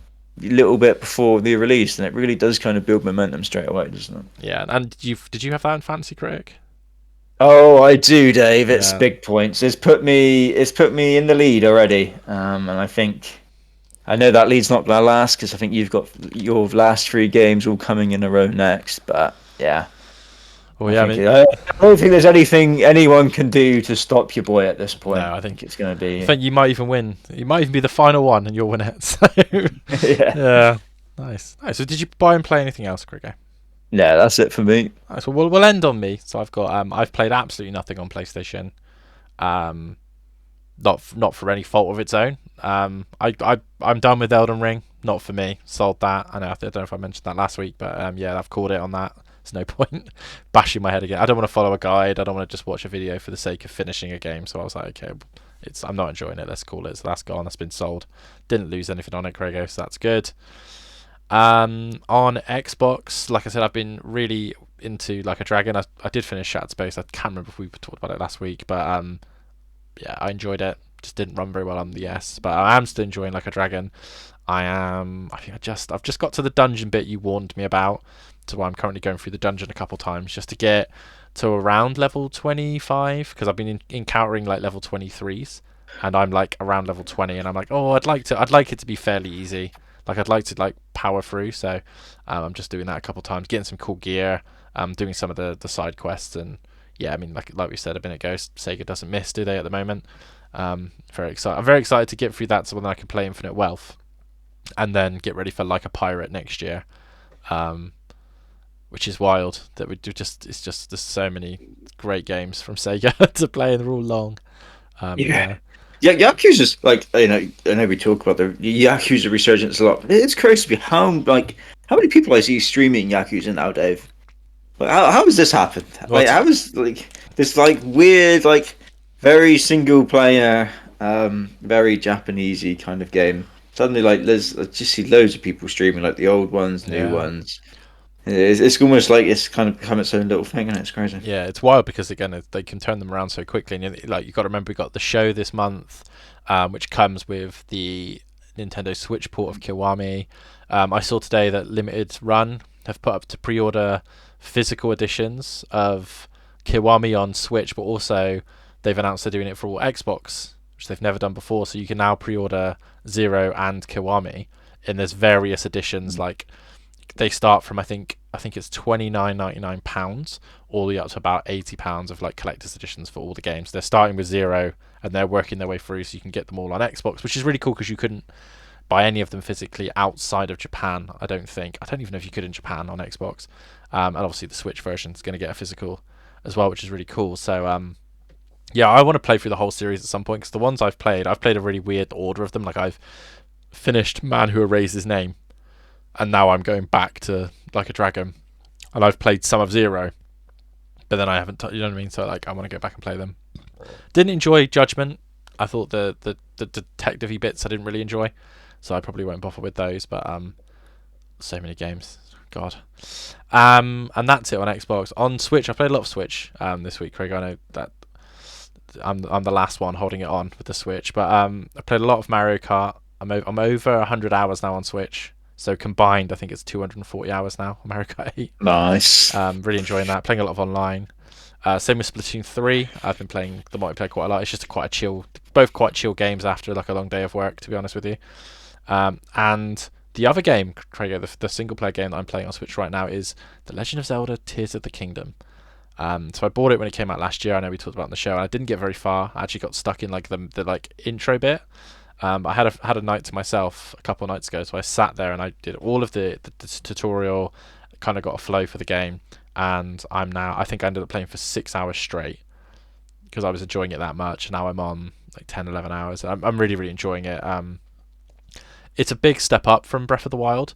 Speaker 2: little bit before the release, then it really does kind of build momentum straight away, doesn't it?
Speaker 1: yeah, and did you have that in Fantasy Critic?
Speaker 2: Oh, I do, Dave. It's
Speaker 1: Yeah.
Speaker 2: big points. It's put me in the lead already, and I know that lead's not gonna last because I think you've got your last three games all coming in a row next. But yeah,
Speaker 1: Well,
Speaker 2: I
Speaker 1: yeah. I
Speaker 2: think
Speaker 1: mean,
Speaker 2: I don't think there's anything anyone can do to stop your boy at this point.
Speaker 1: no.
Speaker 2: I think it's going to
Speaker 1: I
Speaker 2: be
Speaker 1: think you might even win. You might even be the final one, and you'll win it. So,
Speaker 2: yeah.
Speaker 1: yeah. Nice. Nice. So, did you buy and play anything else, Cricket?
Speaker 2: Yeah, that's it for me.
Speaker 1: Nice. Well, we'll end on me. So I've got I've played absolutely nothing on PlayStation. Um, not for any fault of its own. I'm done with Elden Ring. Not for me. Sold that. I don't know if I mentioned that last week, but yeah, I've called it on that. There's no point bashing my head again. I don't want to follow a guide. I don't want to just watch a video for the sake of finishing a game. So I was like, okay, I'm not enjoying it. Let's call it. So that's gone. That's been sold. Didn't lose anything on it, Craigo, so that's good. On Xbox, like I said, I've been really into Like a Dragon. I did finish Shattered Space. I can't remember if we talked about it last week, but yeah, I enjoyed it. Just didn't run very well on the S, but I am still enjoying Like a Dragon. I think I've just got to the dungeon bit you warned me about. So I'm currently going through the dungeon a couple times just to get to around level 25 because I've been encountering like level 23s, and I'm like around level 20, and I'm like, oh, I'd like it to be fairly easy. Like I'd like to like power through. So I'm just doing that a couple times, getting some cool gear. Doing some of the side quests, and yeah, I mean like we said a minute ago, Sega doesn't miss, do they, at the moment? Very excited. I'm very excited to get through that so then I can play Infinite Wealth and then get ready for Like a Pirate next year. Um, which is wild that we do it's just there's so many great games from Sega to play and they're all long. But
Speaker 2: Yeah.
Speaker 1: yeah.
Speaker 2: Yeah, Yakuza's like I know we talk about the Yakuza resurgence a lot. But it's crazy to me how many people I see streaming Yakuza now, Dave. Like, how has this happened? Like,
Speaker 1: What?
Speaker 2: how is like this like weird like very single player, very Japanesey kind of game? Suddenly, like I just see loads of people streaming like the old ones, new
Speaker 1: Yeah.
Speaker 2: ones. It's almost like it's kind of become its own little thing, and it's crazy.
Speaker 1: Yeah, it's wild because again they can turn them around so quickly, and like you got to remember we got the show this month, which comes with the Nintendo Switch port of Kiwami. I saw today that Limited Run have put up to pre-order physical editions of Kiwami on Switch, but also they've announced they're doing it for all Xbox, which they've never done before. So you can now pre-order Zero and Kiwami, and there's various editions like they start from I think it's £29.99 all the way up to about £80 of like collector's editions for all the games. They're starting with Zero and they're working their way through, so you can get them all on Xbox, which is really cool because you couldn't buy any of them physically outside of Japan. I don't even know if you could in Japan on Xbox. And obviously the Switch version is going to get a physical as well, which is really cool. So yeah, I want to play through the whole series at some point because the ones I've played a really weird order of them. Like I've finished Man Who Erased His Name, and now I'm going back to Like a Dragon, and I've played some of Zero, but then I haven't. You know what I mean? So like, I want to go back and play them. Didn't enjoy Judgment. I thought the detective-y bits I didn't really enjoy, so I probably won't bother with those. But so many games, God. And that's it on Xbox. On Switch, I played a lot of Switch this week, Craig. I know that I'm the last one holding it on with the Switch, but I played a lot of Mario Kart. I'm over 100 hours now on Switch. So combined, I think it's 240 hours now on Mario Kart 8.
Speaker 2: Nice.
Speaker 1: Really enjoying that. Playing a lot of online. Same with Splatoon 3. I've been playing the multiplayer quite a lot. It's just quite a chill, both quite chill games after like a long day of work, to be honest with you. And the other game, Craig, the single player game that I'm playing on Switch right now is The Legend of Zelda: Tears of the Kingdom. So I bought it when it came out last year. I know we talked about it on the show, and I didn't get very far. I actually got stuck in like the like intro bit. I had a night to myself a couple of nights ago, so I sat there and I did all of the tutorial, kind of got a flow for the game, and I think I ended up playing for 6 hours straight because I was enjoying it that much. Now I'm on like 10, 11 hours. I'm really, really enjoying it. It's a big step up from Breath of the Wild.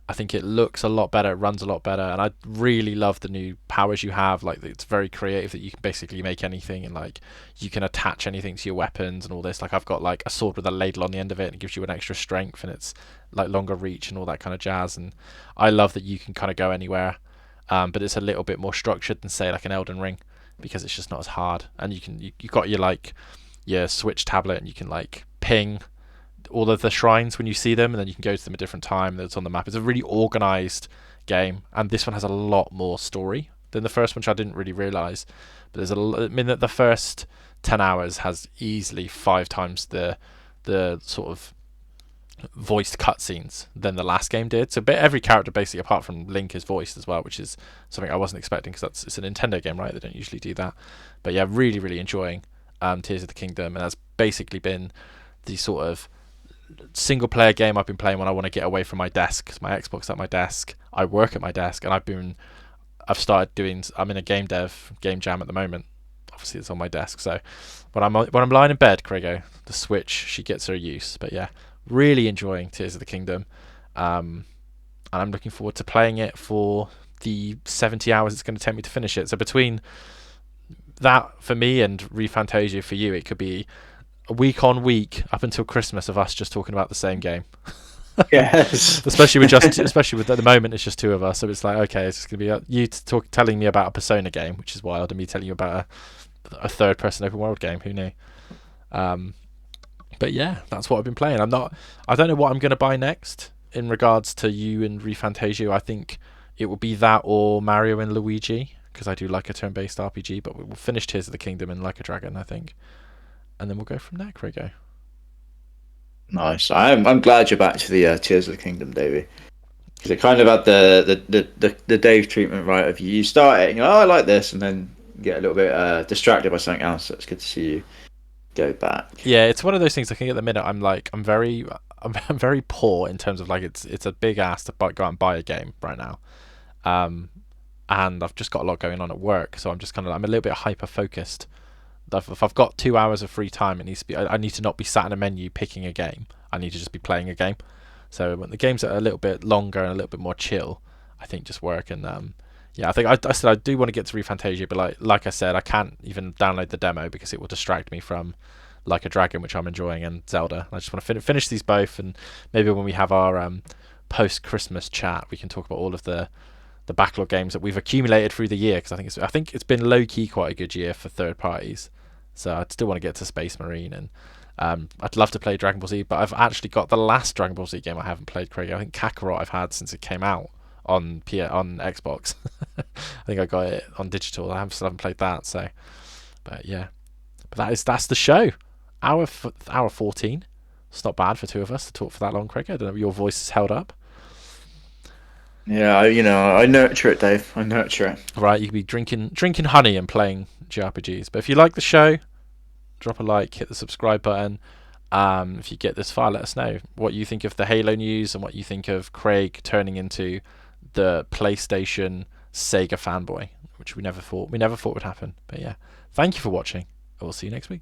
Speaker 1: I think it looks a lot better, it runs a lot better, and I really love the new powers you have. Like, it's very creative that you can basically make anything, and like you can attach anything to your weapons and all this. Like, I've got like a sword with a ladle on the end of it, and it gives you an extra strength, and it's like longer reach and all that kind of jazz. And I love that you can kind of go anywhere, but it's a little bit more structured than say like an Elden Ring, because it's just not as hard. And you got your like your Switch tablet, and you can like ping all of the shrines when you see them, and then you can go to them at a different time that's on the map. It's a really organized game, and this one has a lot more story than the first one, which I didn't really realize. But I mean that the first 10 hours has easily 5 times the sort of voiced cutscenes than the last game did. So every character basically apart from Link is voiced as well, which is something I wasn't expecting, because it's a Nintendo game, right? They don't usually do that. But yeah, really, really enjoying Tears of the Kingdom, and that's basically been the sort of single player game I've been playing when I want to get away from my desk, because my Xbox is at my desk, I work at my desk, and I'm in a game jam at the moment. Obviously it's on my desk, so when I'm lying in bed, Craigo, the Switch, she gets her use. But yeah, really enjoying Tears of the Kingdom, and I'm looking forward to playing it for the 70 hours it's going to take me to finish it. So between that for me and ReFantasia for you, it could be a week on week up until Christmas of us just talking about the same game.
Speaker 2: Yes.
Speaker 1: especially with at the moment it's just two of us, so it's like, okay, it's just gonna be you telling me about a Persona game, which is wild, and me telling you about a third person open world game. Who knew? But yeah, that's what I've been playing. I don't know what I'm gonna buy next in regards to you and ReFantasia. I think it will be that or Mario and Luigi, because I do like a turn-based RPG. But we'll finish Tears of the Kingdom and Like a Dragon, I think, and then we'll go from there, Craigo.
Speaker 2: Nice. I'm glad you're back to the Tears of the Kingdom, Davey, because it kind of had the Dave treatment, right? Of you start it, and you're like, oh, I like this, and then you get a little bit distracted by something else. So it's good to see you go back.
Speaker 1: Yeah, it's one of those things. I think at the minute I'm very poor in terms of like it's a big ask to go out and buy a game right now, and I've just got a lot going on at work, so I'm a little bit hyper focused. If I've got 2 hours of free time, it needs to be. I need to not be sat in a menu picking a game. I need to just be playing a game. So when the games are a little bit longer and a little bit more chill, I think just work. And yeah, I think I said I do want to get to ReFantasia, but like I said, I can't even download the demo because it will distract me from Like a Dragon, which I'm enjoying, and Zelda. I just want to finish these both, and maybe when we have our post Christmas chat, we can talk about all of the backlog games that we've accumulated through the year, because I think it's been low key quite a good year for third parties. So I'd still want to get to Space Marine, and I'd love to play Dragon Ball Z, but I've actually got the last Dragon Ball Z game I haven't played, Craig. I think Kakarot I've had since it came out on Xbox. I think I got it on digital. Still haven't played that. So, but yeah, but that's the show. Hour 14. It's not bad for two of us to talk for that long, Craig. I don't know if your voice is held up.
Speaker 2: Yeah, I nurture it, Dave. I nurture it.
Speaker 1: Right, you could be drinking honey and playing JRPGs. But if you like the show, drop a like, hit the subscribe button. If you get this far, let us know what you think of the Halo news and what you think of Craig turning into the PlayStation Sega fanboy, which we never thought would happen. But yeah, thank you for watching. I will see you next week.